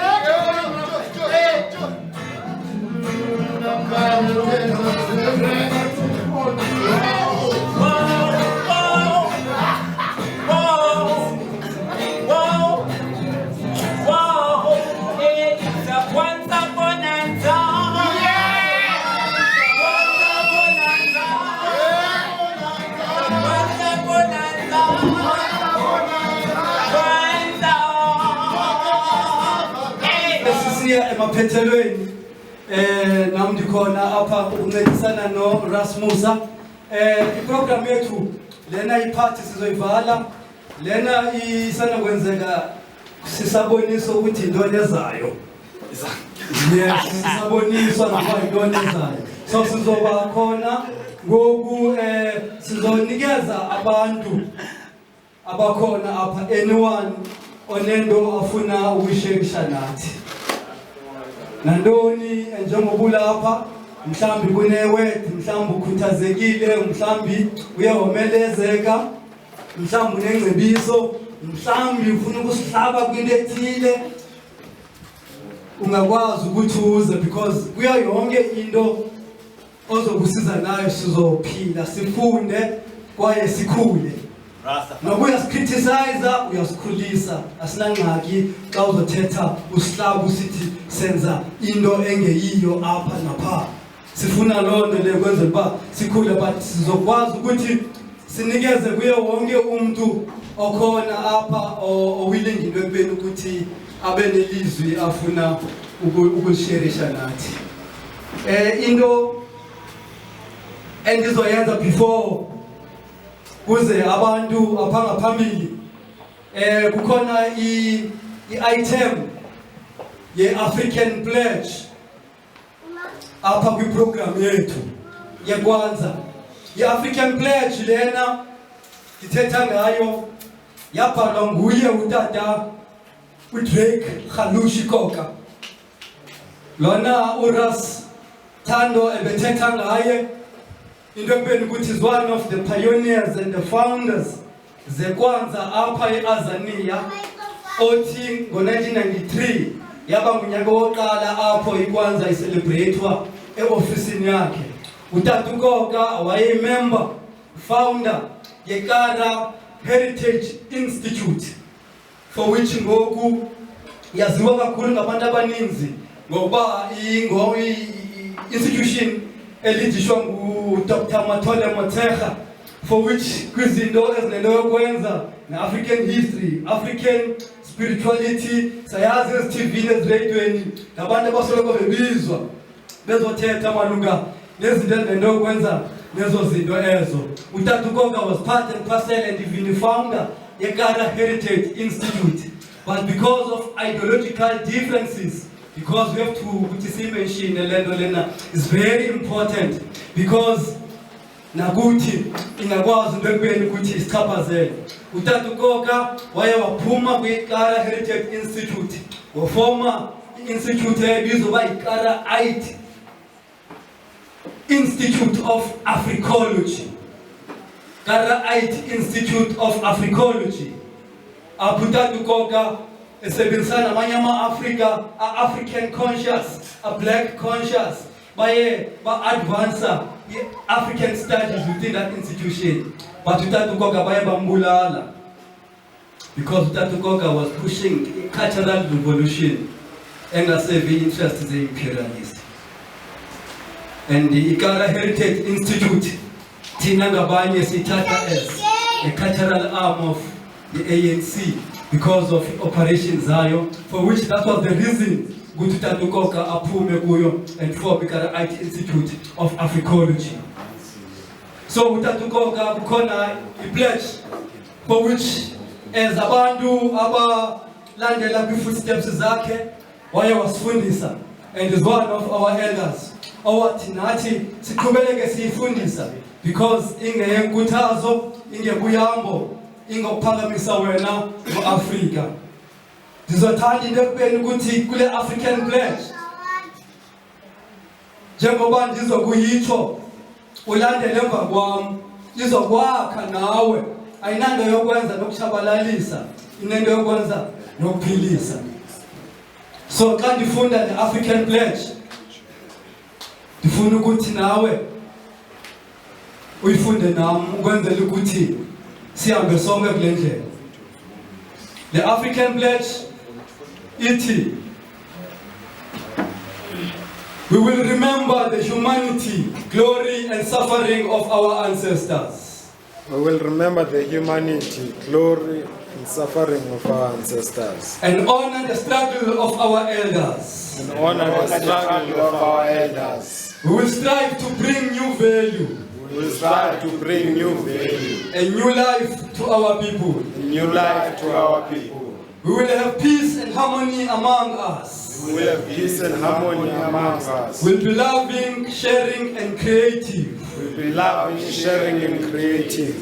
It's a Kwanzaa bonanza. Sisiya emaphethelweni nami ndikhona apha uncedisana no Rasmusa iprogram yethu lena iphathi sizoyivala lena isana kwenzeka sisabonisa ukuthi into ezayo yes sisabonisa ngoba into ezayo so sizoba khona ngoku sizonikeza abantu abakhona apha anyone onento afuna ukuyishekisha nathi nandoni njengoba lapha mhlambi kunewet mhlambi ukhuthazekile mhlambi uyawomelezeka mhlambi unengcebiso mhlambi ufuna ukusihlaba kwinto ethile ungakwazi ukuthi uze because kuya yonke into ozokusiza nayo sizophila sifunde kwaye sikhule nokuya sikriticize uyasikhulisa asinangxaki xa uzothetha usihlaba usithi senza into engeyiyo apha napha sifuna lonto le kwenzela ba sikhule but sizokwazi ukuthi sinikeze kuye wonke umuntu okhona apha owilling into ekubeni ukuthi abe nelizwi afuna ukulisharisha nathi into endizoyenza before kuze abantu aphanga phambili kukhona item ye-African pledge apha kwiprogram yethu yeKwanzaa i-African pledge lena dithetha ngayo yabhalwa nguye utata uDrake Khalushi Koka lona uRas Thando ebethetha ngaye into ekubeni ukuthi is one of the pioneers and the founders zeKwanzaa apha eAzania othi ngo-1993 yaba ngunyaka wokuqala apho iKwanzaa iselebrethwa eofisini yakhe utata uKoka wayeyimember founder yeKara Heritage Institute for which ngoku yaziwa kakhulu ngabantu abaninzi ngokuba institution elidishwa nguDr. Mthatha for which kwizinto ezinento yokwenza ne-African history, African spirituality sayazi ezithivini ezireyidweni ngabantu abasoloko bebizwa bezothetha malunga nezinto ezinento yokwenza nezo zinto ezo. Utata uKoka was part and parcel and even founder yeKara Heritage Institute, but because of ideological differences, because we have to mention lena is very important because nakuthi ingakwazi into ekubeni ukuthi isichaphazele. Utata uKoka waye waphuma kwi-Kara Heritage Institute wafoma i-institute ebizwa uba yi-Karaite Institute of Africology. Karaite Institute of Africology. Apho utata uKoka esebenzisana namanye ama-Africa, a-African conscious, a-black conscious, baye ba-advancer African studies within that institution. But Mthatha baye bambulala because Mthatha was pushing cultural revolution and engasevi interests the imperialist. And the Kara Heritage Institute thina ngabanye sithatha as a cultural arm of the ANC because of operations zayo, for which that was the reason ukuthi Mthatha aphume kuyo and form the Karaite Institute of Africology. So Mthatha kukhona i-pledge for which as abantu abalandela kwi-footsteps zakhe waye wasifundisa and is one of our elders owathi nathi siqhubeleke siyifundisa because ingeyenkuthazo ingebuyambo ingokuphakamisa wena no-Afrika. Ndizothanda into ekubeni ukuthi kule African pledge njengoba ndizokuyitsho ulandele emva kwam izokwakha nawe, ayinanto yokwenza nokutshabalalisa, inento yokwenza nokuphilisa. So xa ndifunda the African pledge ndifuna ukuthi nawe uyifunde nam ukwenzela ukuthi sihambe sonke kule ndlela. The African pledge ithi we will remember the humanity, glory and suffering of our ancestors. We will remember the humanity, glory and suffering of our ancestors. And honor the struggle of our elders. And honor the struggle of our elders. We will strive to bring new value. We will strive to bring new value. A new life to our people. A new life to our people. We will have peace and harmony among us. We will have peace and harmony among us. We'll be loving, sharing and creative. We'll be loving, sharing and creative.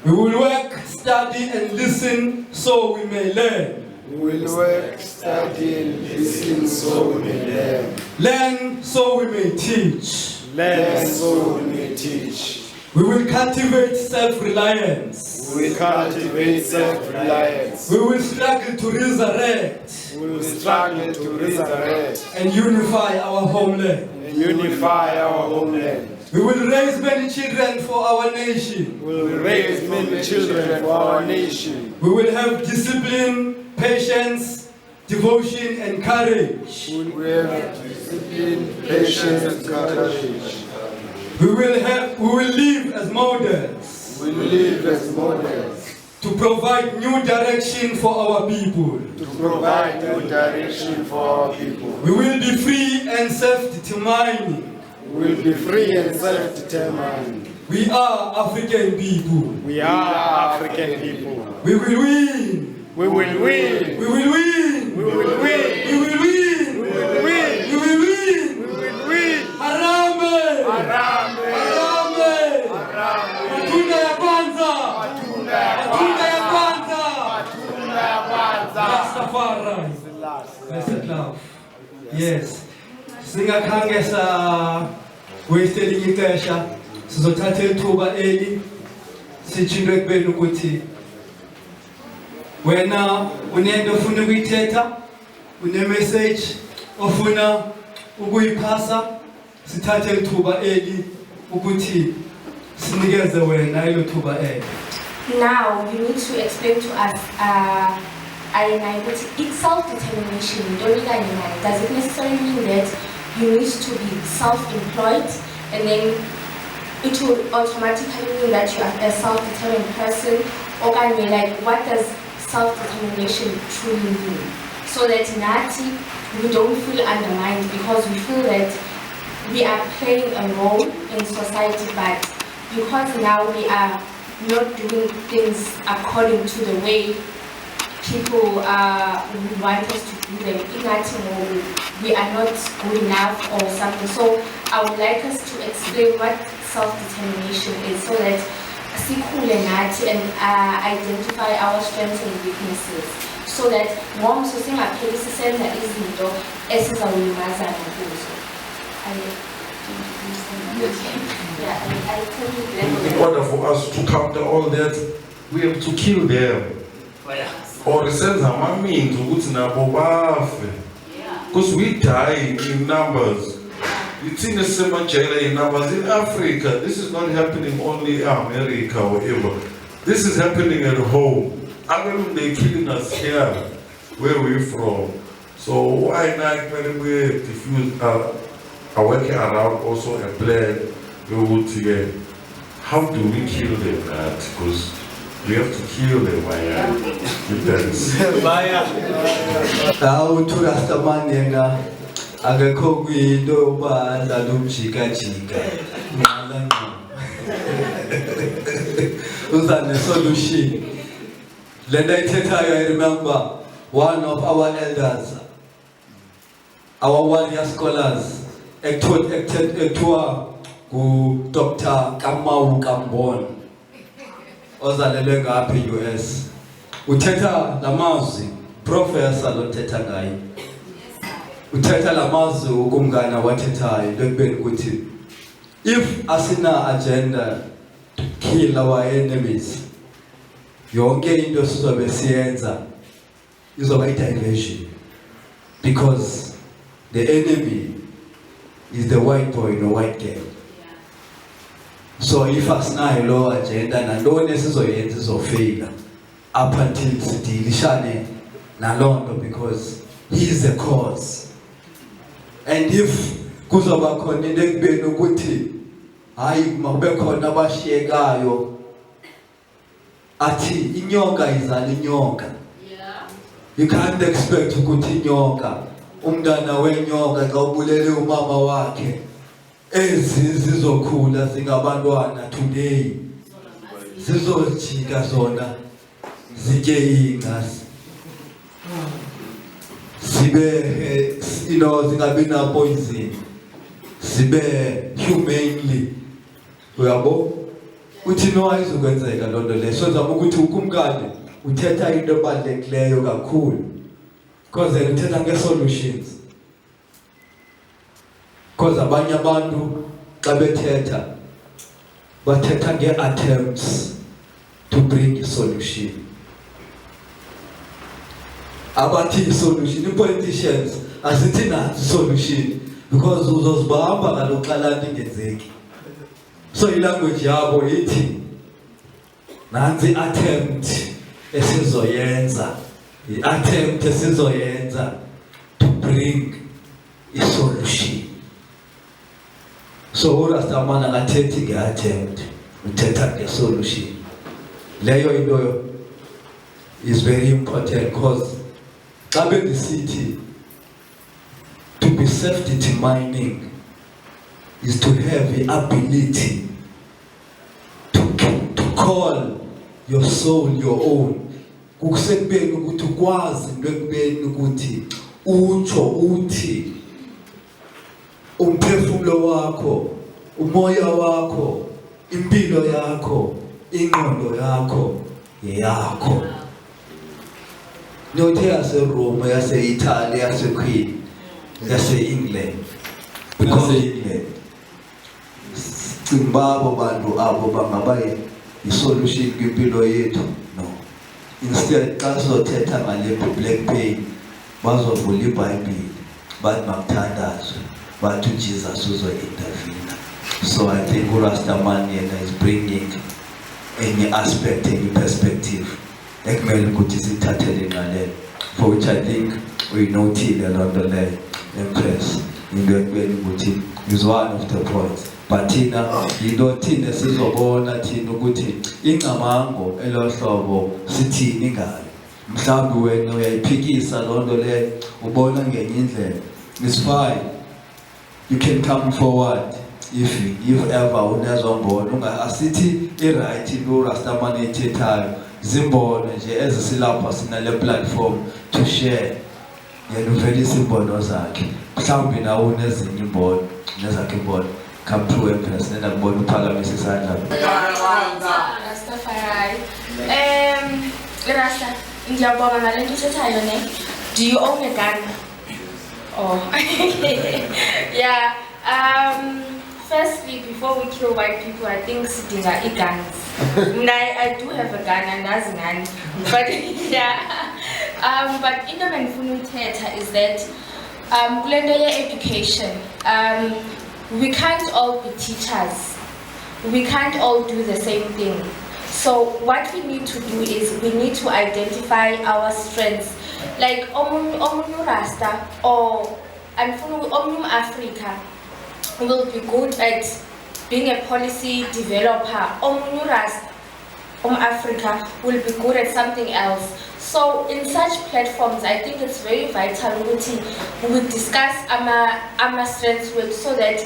We will work, study and listen so we may learn. We will work, study and listen so we may learn. Learn so we may teach. Learn so we may teach. We will cultivate self-reliance. We will cultivate self-reliance. We will struggle to resurrect. We will struggle to resurrect and unify our homeland. and unify our homeland. We will raise many children for our nation. We will raise many children for our nation. We will have discipline, patience, devotion and courage. We will have discipline, patience and courage. We will live as models. We will live as models. To provide new direction for our people. To provide new direction for our people. We will be free and self-determining. We will be free and self-determined. We are African people. We are African people. We will win. We will win. We will win. We will win. We will win. We will win. We will win. We will win. Harambe. Harambe. Harambe. Harambe. Matunda ya kwanza. Matunda ya Matunda ya kwanza. Matunda ya kwanza. RasTafari. Blessed love. Yes. Singakhange sa waste elinye ixesha sizothatha ithuba eli sijindwe kubeni ukuthi wena unento ofuna ukuyithetha, une-message ofuna ukuyiphasa, sithathe ithuba eli ukuthi sinikeze wena elo thuba eli. Now you need to explain to us it's self-determination. Does it necessarily mean that you need to be self-employed and then it will automatically mean that you are a self-determined person? Or what does self-determination truly mean? So that we don't feel undermined because we feel that we are playing a role in society, but because now we are not doing things according to the way people want us to do them, we are not good enough or something. So I would like us to explain what self-determination is, so that sikhule nathi and identify our strengths and weaknesses, so that ngomso singapheli sisenza izinto esizawulimazana kuzo. In order for us to counter all that, we have to kill them. Or send them means because we die in numbers. It's in the same jail in numbers in Africa. This is not happening only in America or wherever. This is happening at home. I mean, they're killing us here, where we're from. So why not, if you are working around also a plan, we would say, how do we kill them? Because we have to kill them. Depends. Akekho kwinto yoba adlala umjika-jika uza ne-solution. Le nto ayithethayo, I remember one of our elders, our warrior scholars, ekuthiwa ngu-Dr. Kamau Kambon, ozalelwe ngapha e-US. Uthetha la mazwi, professor lothetha ngayo. Uthetha la mazwi ukumngana wathethayo lekubeni ukuthi if asina agenda to kill our enemies, yonke into sizobe siyenza izoba i-diversion, because the enemy is the white boy no white girl. So if asinayo lo agenda, nantoni esizoyenza izofeyila up until sidilishane naloo, because he is the cause. And if kuzoba khona into ekubeni ukuthi hayi makube khona abashiyekayo athi inyoka izala inyoka, you can't expect ukuthi inyoka, umntana wenyoka xa ubulele umama wakhe, ezi zizokhula zingabantwana today, zizojika zona zitye ingasi, zibe zingabi na poison, zibe humanely. Uyabo uthi no ayizokwenzeka loo nto leyo. So zama ukuthi ukumkani uthetha into ebalulekileyo kakhulu, because uthetha nge-solutions. Because abanye abantu xa bethetha bathetha nge-attempts to bring a solution. Abathi solution, i-politicians asithi nazi solution, because uzozibamba kaloku xa laa nto ingenzeki. So ilanguage yabo ithi nansi i-attempt esizoyenza, i-attempt esizoyenza to bring a solution. So uRastamani akathethi nge-attempt, uthetha nge-solution. Leyo into is very important, because xa bendisithi to be self-determining is to have the ability to call your soul your own. Kukusekubeni ukuthi ukwazi into ekubeni ukuthi utsho uthi umphefumulo wakho, umoya wakho, impilo yakho, ingqondo yakho yeyakho. Nothe yaseRoma, yase-Italy, yase-Queen, yase-England, because England cimbabo bantu abo bangaba i-solution kwimpilo yethu. No, instead xa sizothetha ngale black pain bazovula iBhayibhile bathi makuthandazwe, bathi uJesus uzo-intervene. So I think uRastamani is bringing any aspect, any perspective ekumele ukuthi sithathele ngale, for which I think we noted along the line. Empress into ekubeni ukuthi is one of the points. But thina yinto thina sizobona thina ukuthi ingcamango elohlobo sithini ngayo. Mhlawumbi wena uyayiphikisa loo nto leyo, ubona ngenye indlela. It's fine, you can come forward if ever unezwa mbona asithi i-right into uRastamani ethethayo, zimbone nje ezisilapha sina le platform to share yena uvelisa imbono zakhe mhlawumbe nawo nezinye imbono nezakhe imbono come through emphakathini nakubona uphakamise isandla RasTafari. Rasta, ngiyabonga ngalento uthethayo ne. Do you own a gun? Oh. Yeah. Firstly, before we kill white people, I think sidinga guns. I do have a gun and that's none. But yeah. But into menfuna uthetha is that kulento education. We can't all be teachers. We can't all do the same thing. So what we need to do is we need to identify our strengths. Like omunyu Rasta or omunyu Africa will be good at being a policy developer. Omunyu Rasta Africa will be good at something else. So in such platforms, I think it's very vital that we discuss our strengths with, so that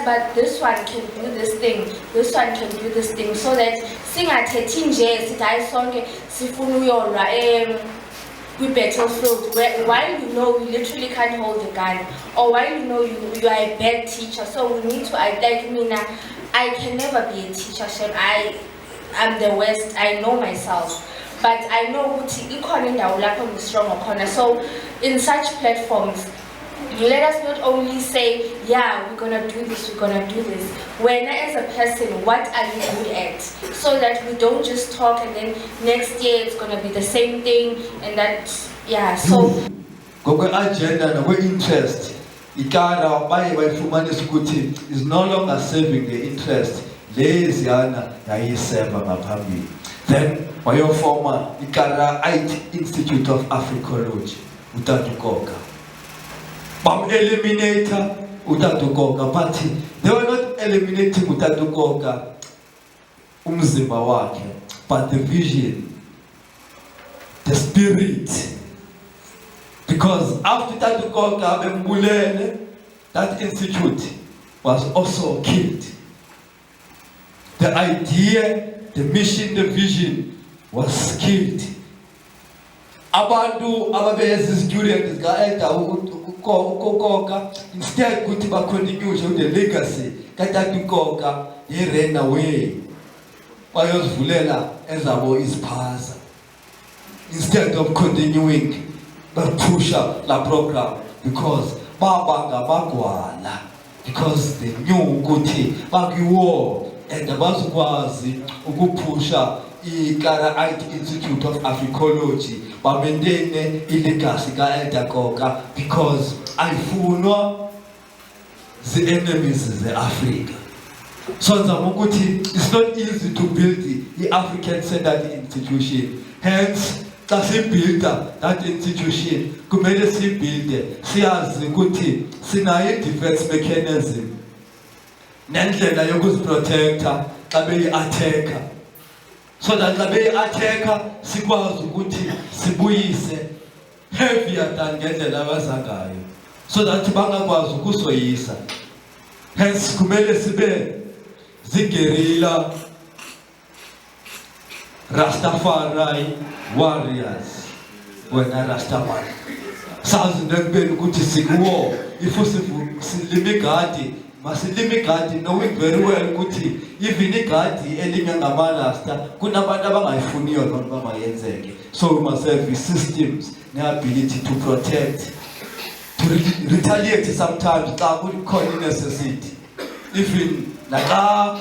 but this one can do this thing, this one can do this thing, so that we battlefield while you know you literally can't hold a gun, or while you know you are a bad teacher. So we need to I can never be a teacher. I'm the West, I know myself. But I know I'm strong. So in such platforms, let us not only say, yeah, we're gonna do this, we're gonna do this. When as a person, what are you good at? So that we don't just talk and then next year it's gonna be the same thing, and that, yeah, so. Go agenda and interest. Ikara baye bayifumana ukuthi is no longer serving the interest. Lezi yana yayisema ngaphambili. Then wayofoma ikara IT Institute of Africology utatukoka. Bam eliminator utatukoka, but they were not eliminating utatukoka umzimba wake, but the vision, the spirit. Because after Tatukoka Bembulene, that institute was also killed. The idea, the mission, the vision was killed. Abantu ababezi students gaeta ukoka instead kuti ba continue the legacy kaTatukoka he ran away. Bayosivulela ezabo isiphaza. Instead of continuing but push up the program, because Baba Bagwala, because they knew Guti, Bagiwo, and the Bazwazi, Ugu Pusha, Ikara IT Institute of Africology, Bamendene, Ilikasika, and Dakoka, because I follow the enemies of the Africa. So Zamukuti, it's not easy to build the African centered institution. Hence, build that institution, kumele sibuilde, siyazi ukuthi sinayo defense mechanism nendlela yokuziprotecta xa beyi-attacker, so that xa beyi-attacker sikwazi ukuthi sibuyise heavier than ngendlela abaza ngayo, so that bangakwazi ukusoyisa. Hence kumele sibe ziguerrilla RasTafari warriors when RasTafari. Sazi nekubeni ukuthi sikuwo if silimigadi masilimigadi, knowing very well ukuthi even igadi elinye ngama-Rasta kunabantu abangayifuniyo loo nto bamayenzeke. So we must have the systems ne-ability to protect, to retaliate sometimes xa kukhona necessity. Even naxa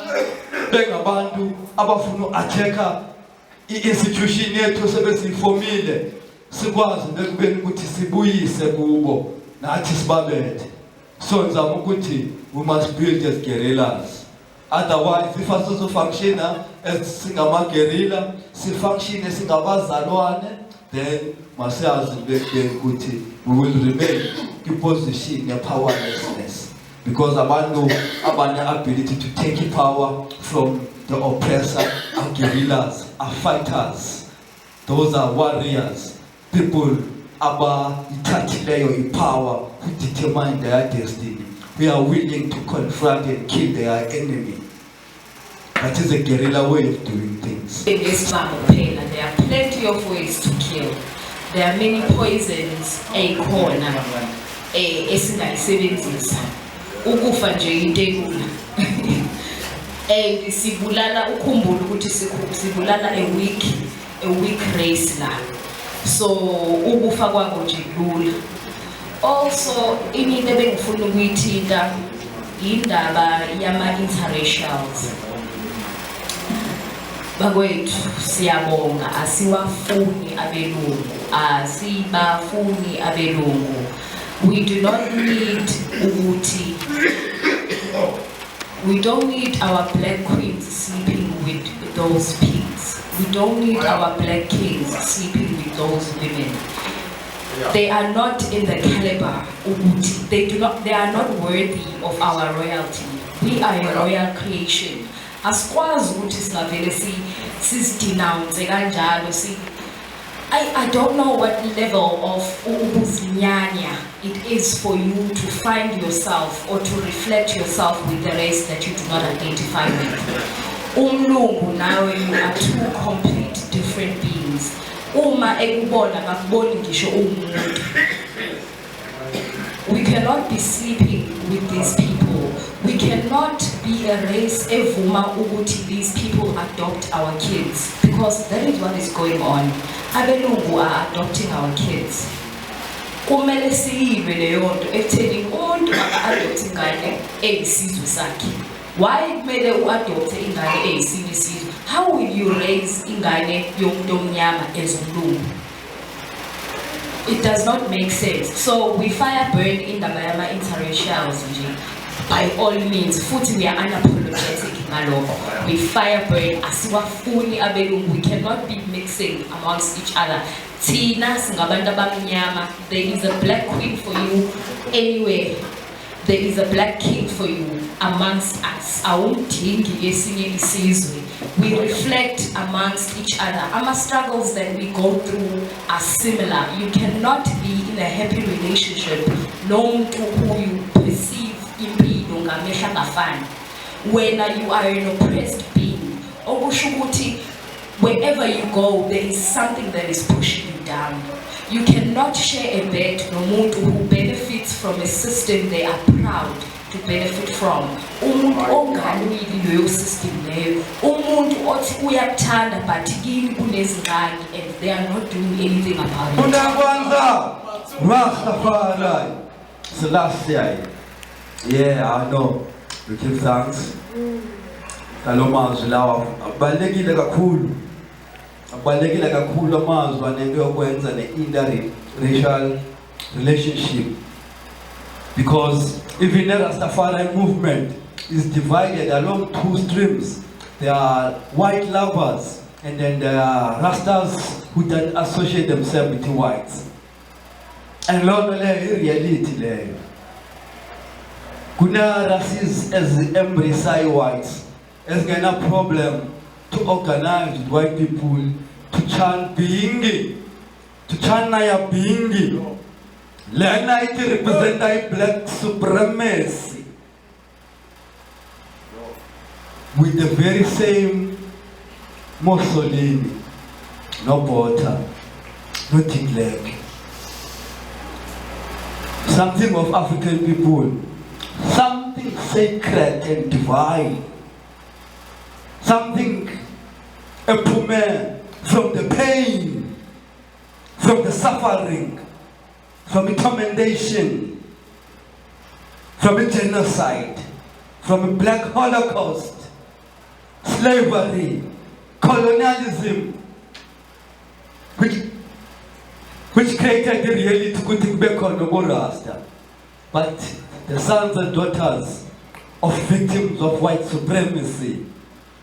bengabantu abafuna u-attacker i-institution yethu sebesiyifomile, sikwazi nekubeni ukuthi sibuyise kubo nathi sibabethe. So nizama ukuthi we must build as guerrillas. Otherwise if asizofunctiona as singama-guerrilla, sifunctione singabazalwane, then masiyazi ukuthi we will remain in-position ye-powerlessness, because abantu abane ability to take power from the oppressor are guerrillas, are fighters. Those are warriors, people in power who determine their destiny. We are willing to confront and kill their enemy. That is a guerrilla way of doing things. In this campaign, there are plenty of ways to kill. There are many poisons ekhona esingayisebenzisa ukufa nje into elula. And sibulala ukhumbula ukuthi sibulala a weak race la. So ukufa kwabo nje lula. Also into ebengifuna ukuyithinta indaba yama interracials. Bakwethu siyabonga asiwafuni abelungu asibafuni abelungu. We do not need ukuthi we don't need our black queens sleeping with those pigs. We don't need our black kings sleeping with those women. They are not in the caliber. They are not worthy of our royalty. We are a royal creation. Asikwazi ukuthi singavele sizidenounce kanjalo I don't know what level of ubuzinyanya it is for you to find yourself or to reflect yourself with the race that you do not identify with. Umlungu nawe, you are two complete different beings. Uma ekubona bakuboni ngisho umuntu. We cannot be sleeping with these people. We cannot be a race evuma ukuthi these people adopt our kids, because that is what is going on. Abelungu are adopting our kids. Kumele siyibe leyo nto ekutheni umuntu aka-adopt ingane eyisizwe sakhe. Why kumele u-adopte ingane eyisinye isizwe? How will you raise ingane yomuntu omnyama as umlungu? It does not make sense. So we fire burn in the interracials by all means. Futhi we are unapologetic ngalokho. We fire burn asiwafuni abelungu. We cannot be mixing amongst each other. Thina singabantu abamnyama. There is a black queen for you anywhere. There is a black king for you amongst us. Awumdingi esinye isizwe. We reflect amongst each other. Our struggles that we go through are similar. You cannot be in a happy relationship known to who you perceive impilo ngamehla ngafani. When you are an oppressed being, wherever you go, there is something that is pushing you down. You cannot share a bed nomuntu who benefits from a system they are proud to benefit from. Umuntu ongalwili leyo system leyo. Umuntu othi uyakuthanda but kini kunezingane and they are not doing anything about it. Kwanzaa, RasTafari. It's the last year. Yeah, I know. We give thanks. Kalomazwi lawa abalekile kakhulu. Abalekile kakhulu amazwi anento yokwenza ne-interracial relationship. Because even the RasTafari movement is divided along two streams. There are white lovers and then there are Rastas who don't associate themselves with the whites. And Lord, reality there. Kuna races as embrace whites. There's a problem to organize with white people to chant being, to chant naya being. Lena it represent black supremacy with the very same Mussolini, no border, no leg. Something of African people, something sacred and divine, something from the pain, from the suffering, from a commendation, from a genocide, from a black Holocaust, slavery, colonialism, which created the reality to be Rasta. But the sons and daughters of victims of white supremacy,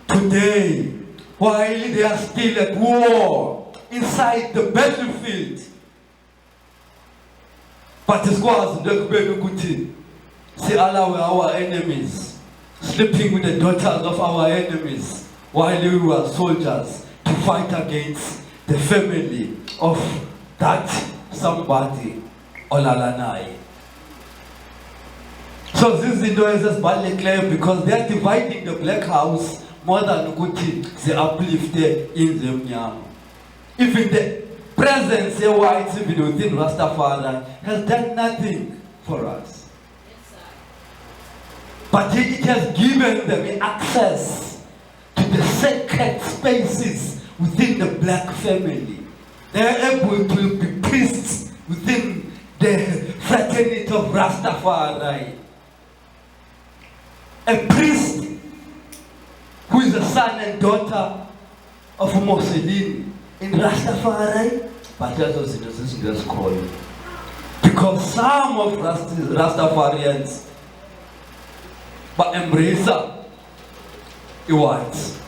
today, while they are still at war inside the battlefield, but the squads allow our enemies, sleeping with the daughters of our enemies, while we were soldiers to fight against the family of that somebody, Olalanai. So this is clear because they are dividing the black house more than ukuthi ze uplifte in the mnyama. Even the presence of whites even within Rastafari has done nothing for us. But it has given them access to the sacred spaces within the black family. They are able to be priests within the fraternity of Rastafari. A priest who is the son and daughter of Mussolini in Rastafari, but that's also just called. Because some of Rastafarians but embrace the whites.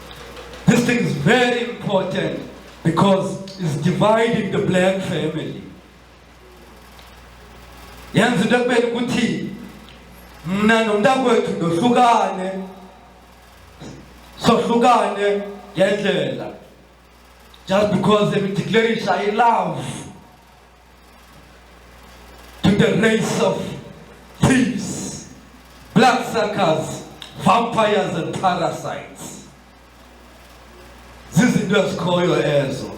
This thing is very important because it's dividing the black family. Yanzu ndakubeni ukuthi mna nomntakwethu ndohlukane sohlukane ngendlela just because they declare I love to the race of thieves, bloodsuckers, vampires and parasites. Zizinto ezikhoyo ezo.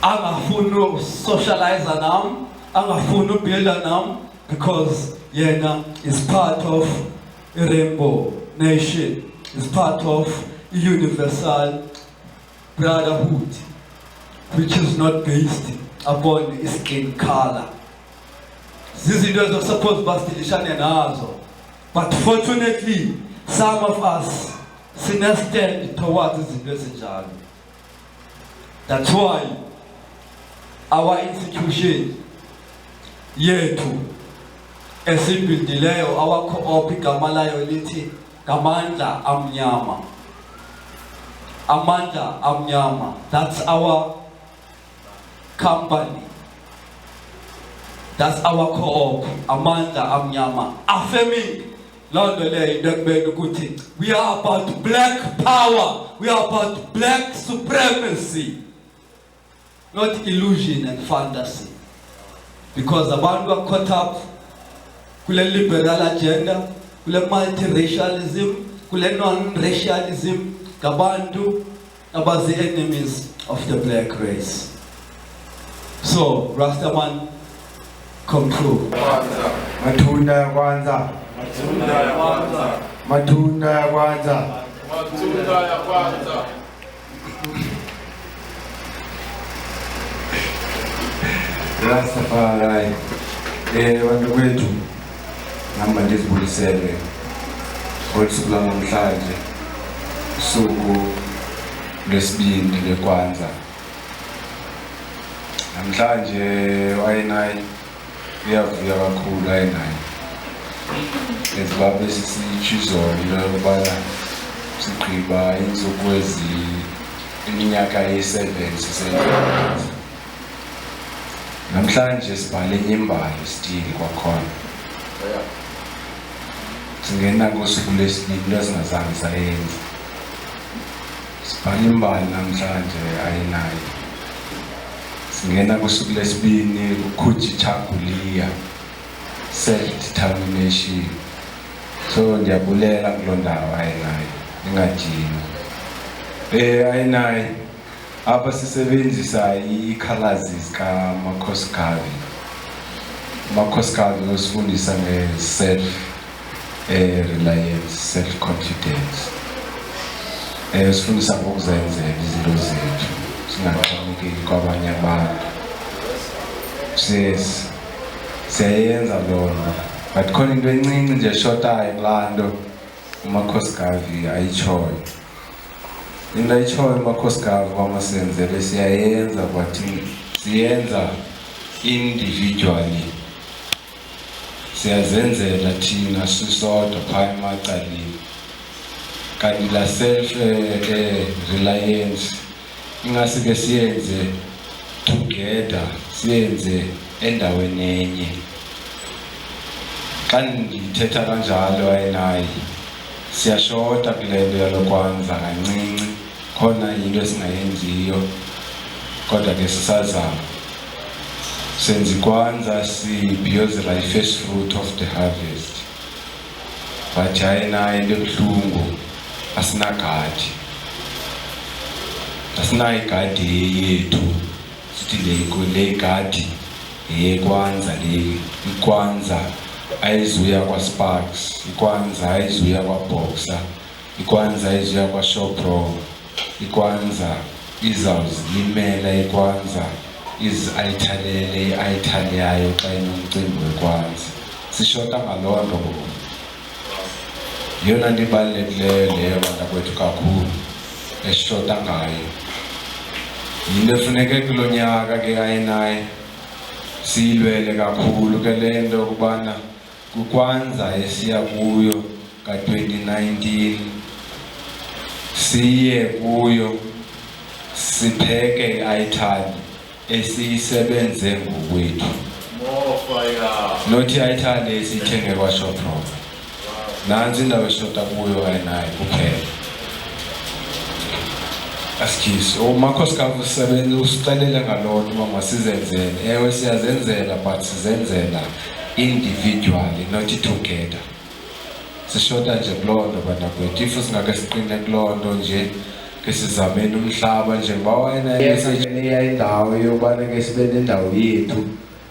Angafuni socialize nam, angafuni build nam, because yena is part of a rainbow nation, is part of a universal brotherhood, which is not based upon skin color. Zizinto ezo suppose bastilishane nazo. But fortunately, some of us stand towards izinto ezinjalo. That's why our institution yethu esibhildileyo our co-op igama layo lithi ngamandla amnyama. Amandla amnyama. That's our company. That's our co-op. Amandla amnyama. Affirming we are about black power. We are about black supremacy. Not illusion and fantasy. Because abantu are caught up kule liberal agenda, kule multiracialism, kule non-racialism, gabantu about the enemies of the black race. So, Rastaman, come through. Matunda ya kwanza. Matunda ya kwanza. Matunda ya kwanza. Matunda ya kwanza. RasTafari. Bantu kwethu nami ndizibulisele ngosuku namhlanje usuku lesibili leKwanzaa. Namhlanje wayenayi uyavuya kakhulu ayinayi. Ezibabe sisitshizolo lokubana sigqiba insuku iminyaka ye-7 sisebenza. Namhlanje sibhale inyembali still kwakhona. Singena kusuku lesibili lesingazange sayenza. Sibhale imbali namhlanje ayinayi. Singena kusuku lesibini ukujichagulia self-determination. So ndiyabulela kuloo ndawo ayinayi ingajini. Ayinayi apha sisebenzisa i-colors zikaMakhosikazi. uMakhosikazi usifundisa nge-self reliance, self-confidence. Usifundisa ngokuzenzela izinto zethu singaxhomekeki kwabanye abantu. Siyayenza lona, but khona into encinci nje eshotayo kulaa nto uMakhosikazi ayitshoyo. Into ayitshoyo uMakhosikazi kwamasenzele siyayenza but siyenza individually. Siyazenzela thina sisodwa phaya emacaleni. Kanti la self-reliance ingasike siyenze together, siyenze endaweni enye. Xa ndithetha kanjalo ayinayi siyashota kule nto yaloKwanzaa kancinci, khona into esingayenziyo kodwa ke sisazama. Senza iKwanzaa sibhiyozela i-first fruit of the harvest. vajayina into ebuhlungu asinagadi asinayo igadi yethu sithi le igadi yeKwanza le iKwanza ayizuya kwaSparks iKwanza ayizuya kwaBoxer iKwanza ayizuya kwaShopro iKwanza izawuzilimela iKwanza ayithalele ayithale yayo xa inomcimbi weKwanza sishota ngaloo yona nto ibalulekileyo leyo bantakwethu kakhulu esishota ngayo yinto efuneke kulo nyaka ke ayinaye siyilwele kakhulu ke le nto ukubana kuKwanza esiya kuyo ka-2019 siye kuyo sipheke i-ayithali esiyisebenze ngokwethu nothi i-ayithali esiyithenge kwaShopro nansi indawo eshota kuyo ayinaye kuphela asikisi umakhosikazi usebenza usixelele ngaloo nto uba masizenzele ewe siyazenzela but sizenzela individually not together sishota nje kuloo nto bantakwethu if singake siqine kuloo nto nje ke sizameni umhlaba njengoba wayenayeya indawo yobana ke sibe nendawo yethu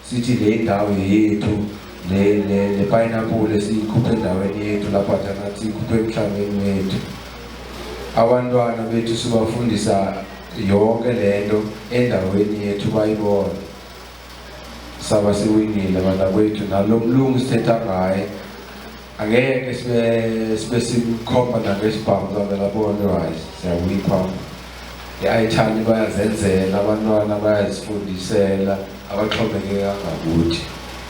sithi le indawo yethu le pineapple siyikhuphe endaweni yethu lapha thana siyikhuphe emhlabeni wethu abantwana bethu sibafundisa yonke lento endaweni yethu bayibona saba siwinile bantakwethu nalo mlungu sithetha ngaye angeke sibe simkhomba nangesibhamu zavela bona right siyawipha i-ayithali bayazenzela abantwana bayazifundisela abaxhomekeka ngakuthi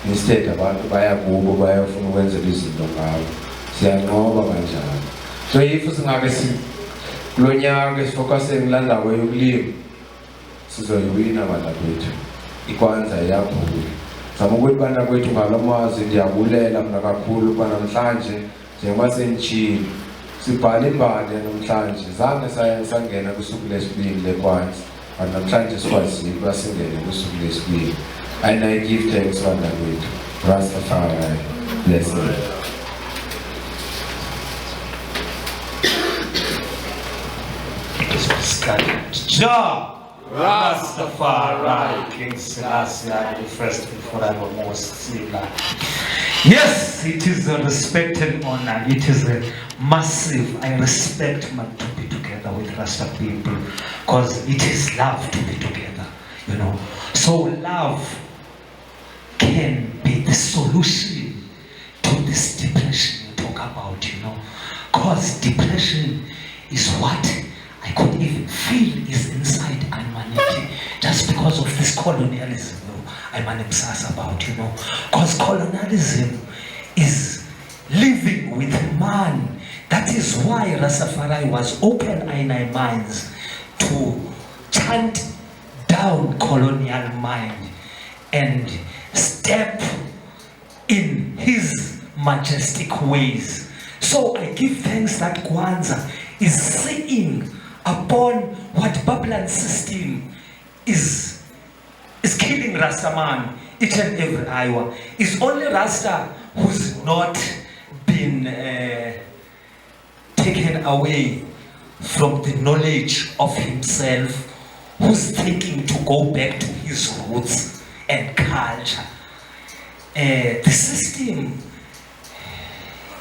instead abantu baya kubo bayafuna ukwenzela izinto ngabo siyanqoba kanjalo so if singake kulo nyaka sifokase kulaa ndawo yokulima sizoyiwina bantakwethu iKwanza iyakhula zama ukuthi bantakwethu ngalo mazwi ndiyabulela mna kakhulu uba namhlanje njengoba senditshile sibhala imbali namhlanje zange sangena kwisuku lesibini leKwanza but namhlanje sikwazile uba singene kwisuku lesibini and I give thanks bantakwethu RasTafari bless you. Ja, RasTafari, King Selassie, the first and foremost. Yes, it is a respected honor. It is a massive. I respect man to be together with Rasta people because it is love to be together, you know. So love can be the solution to this depression you talk about, you know. Because depression is what I could even feel is inside humanity just because of this colonialism I'm obsessed about, you know. Because colonialism is living with man. That is why RasTafari was open in our minds to chant down colonial mind and step in his majestic ways. So I give thanks that Kwanzaa is seeing upon what Babylon system is killing Rasta man each and every hour. It's only Rasta who's not been taken away from the knowledge of himself, who's thinking to go back to his roots and culture. The system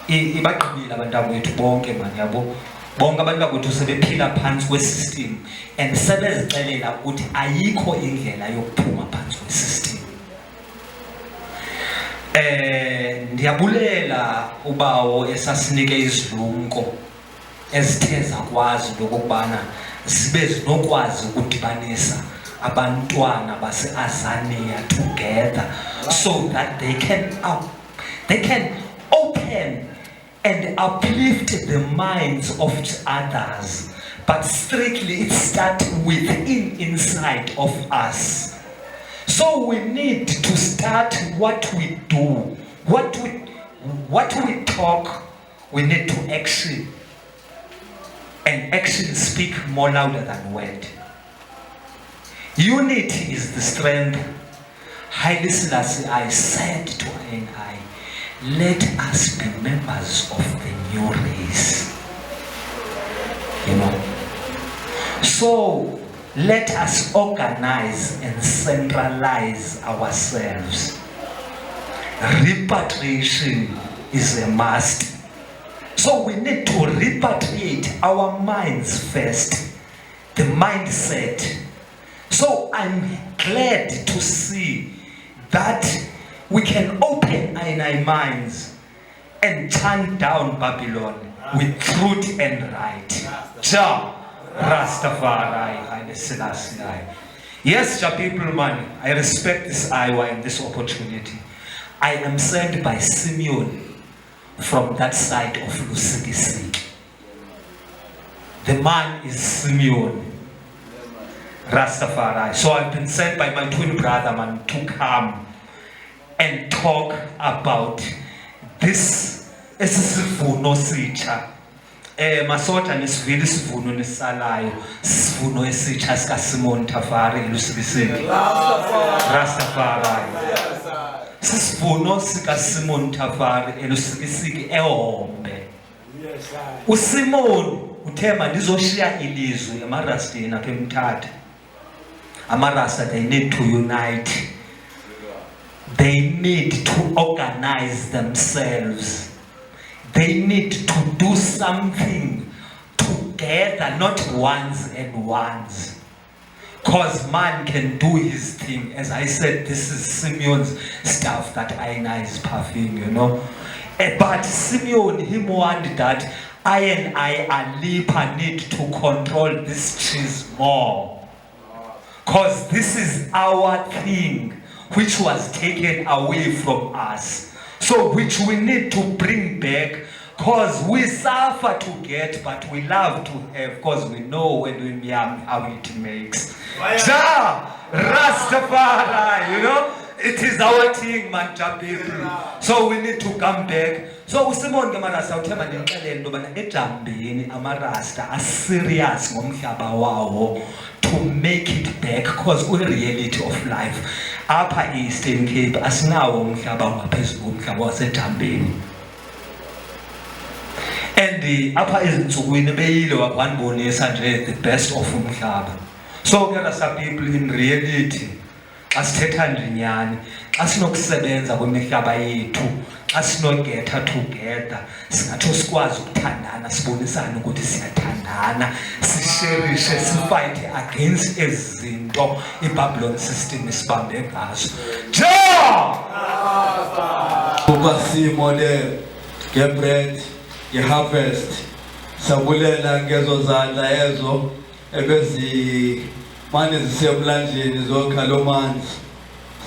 ibaqinile abantu bethu bonke manje yabo bonke abantu bakwethu sebephila phansi kwesystem and sebezixelela ukuthi ayikho indlela yokuphuma phansi kwesystem. Ndiyabulela ubawo esasinike izilumko ezithe zakwazi lokubana zibe zinokwazi ukudibanisa abantwana base-Azania together so that they can open and uplift the minds of others, but strictly it starts within inside of us. So we need to start what we do, what we talk, we need to action, and action speak more louder than word. Unity is the strength. Haile Selassie I said to I, let us be members of the new race. You know. So let us organize and centralize ourselves. Repatriation is a must. So we need to repatriate our minds first, the mindset. So I'm glad to see that we can open our minds and turn down Babylon with truth and right. Ja, RasTafari, Haile Selassie. Yes, Ja people, man, I respect this Iowa and this opportunity. I am sent by Simeon from that side of Lusikisi. The man is Simeon, RasTafari. So I've been sent by my twin brother, man, to come and talk about this. Esivuno sitsha. Masota nisivile isivuno nisalayo. Isivuno esitsha sika Simon Tafari Lusikisi. RasTafari. Sisivuno sika Simon Tafari elusikisiki ehombe. uSimon uthema ndizoshiya ilizwe emarasteni apha eMthatha. Amarasta, they need to unite. They need to organize themselves. They need to do something together, not ones and ones. Because man can do his thing. As I said, this is Simeon's stuff that Aina is puffing, you know. But Simeon, him wanted that I and Alipa need to control this cheese more. Because this is our thing, which was taken away from us. So which we need to bring back. Because we suffer to get, but we love to have, because we know when we yam how it makes. Ja, RasTafari, you know, it is our thing, man, Ja people. So we need to come back. So uSimon Gamarasta uthema ndimxelele into yobana ejambeni amarasta are serious ngomhlaba wawo to make it back, because we reality of life. Apha Eastern Cape asinawo umhlaba ngaphezulu komhlaba wasejambeni. And apha ezinsukwini beyile wanibonisa nje the best of umhlaba. So ke rasa people in reality xa sithetha ndinyani, xa sinokusebenza kwemihlaba yethu, xa sinogetha together, singatsho sikwazi ukuthandana, sibonisane ukuthi siyathandana, sisherishe, sifight against ezi zinto iBabylon system isibambe ngazo. Ja! Ubasimo le ngebread harvest sabulela ngezo zandla ezo ebezi manje zisemlanjeni zokhalo manzi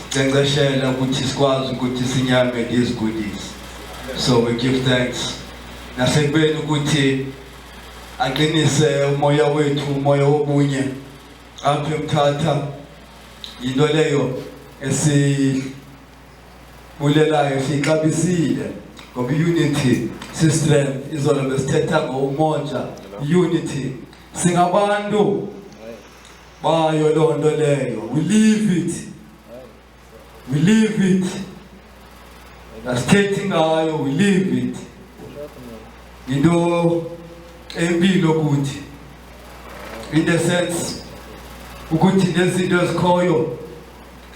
sicenceshela ukuthi sikwazi ukuthi sinyame these goodies. So we give thanks nasekubeni ukuthi aqinise umoya wethu, umoya wobunye apha eMthatha. Into leyo esibulelayo sixabisile ngoba unity strength izolo besithetha ngomonja unity singabantu bayo lonto leyo. We live it stating ngayo, we live it. Into empilo ukuthi in the sense ukuthi nezinto ezikhoyo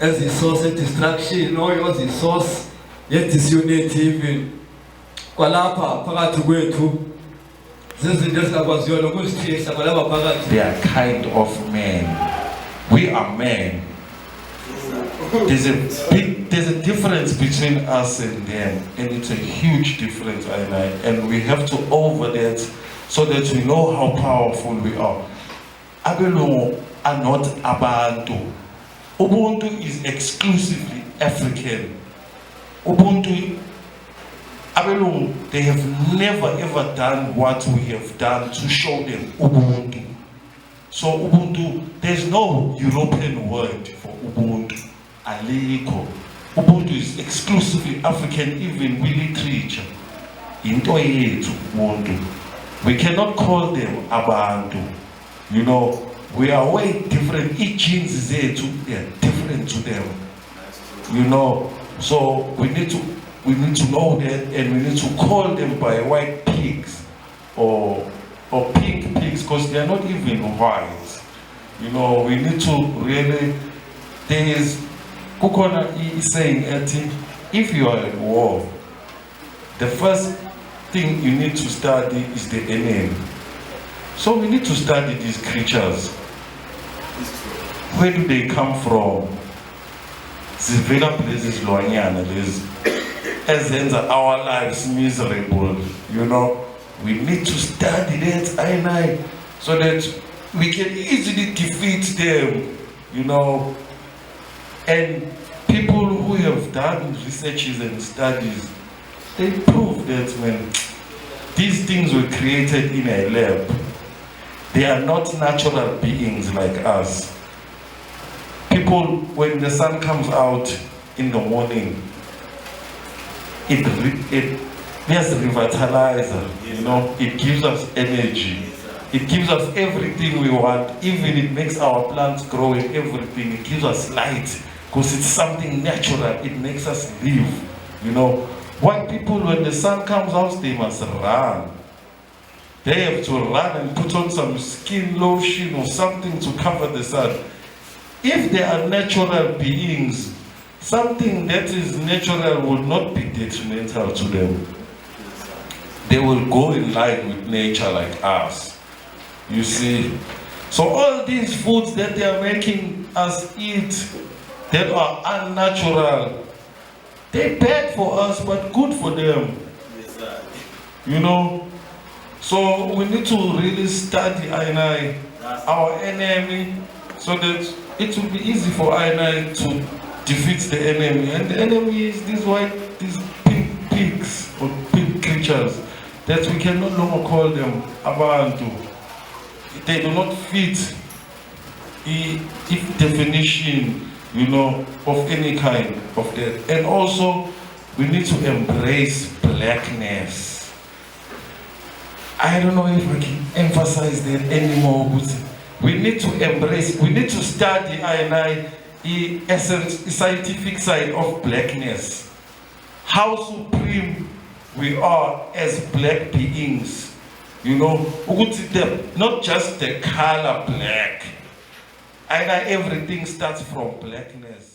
ezisource distraction or ezisource ye-disunity even kwalapha phakathi kwethu zizinto esingakwaziyo nokuzithisa kwalapha phakathi. They are kind of men. We are men. There's a difference between us and them, and it's a huge difference, and we have to over that so that we know how powerful we are. Abelungu are not Abantu. Ubuntu is exclusively African. Ubuntu, Abelungu, they have never ever done what we have done to show them Ubuntu. So Ubuntu, there's no European word for Ubuntu. Aliko. Ubuntu is exclusively African, even with literature. Into yethu Ubuntu. We cannot call them Abantu. You know, we are way different. Each genes is there to different to them. You know, so we need to We need to know that, and we need to call them by white pigs or pink pigs, because they are not even white. You know, we need to really, there is, Kukona is saying, if you are at war, the first thing you need to study is the enemy. So we need to study these creatures. Where do they come from? Zivela places Loanyana, as our lives miserable, you know. We need to study that, so that we can easily defeat them, you know. And people who have done researches and studies, they prove that when these things were created in a lab, they are not natural beings like us. People, when the sun comes out in the morning, there's a revitalizer, you know, it gives us energy. It gives us everything we want, even it makes our plants grow and everything. It gives us light, because it's something natural, it makes us live, you know. White people, when the sun comes out, they must run. They have to run and put on some skin lotion or something to cover the sun. If they are natural beings, something that is natural will not be detrimental to them. They will go in line with nature like us. You see? So all these foods that they are making us eat that are unnatural, they're bad for us but good for them. You know? So we need to really study our enemy, so that it will be easy for to defeat the enemy. And the enemy is these pink pigs or pink creatures that we can no longer call them abantu. They do not fit the definition, you know, of any kind of that. And also, we need to embrace blackness. I don't know if I can emphasize that anymore. We need to embrace, we need to study the essence, the scientific side of blackness. How supreme we are as black beings. You know, not just the color black. Everything starts from blackness.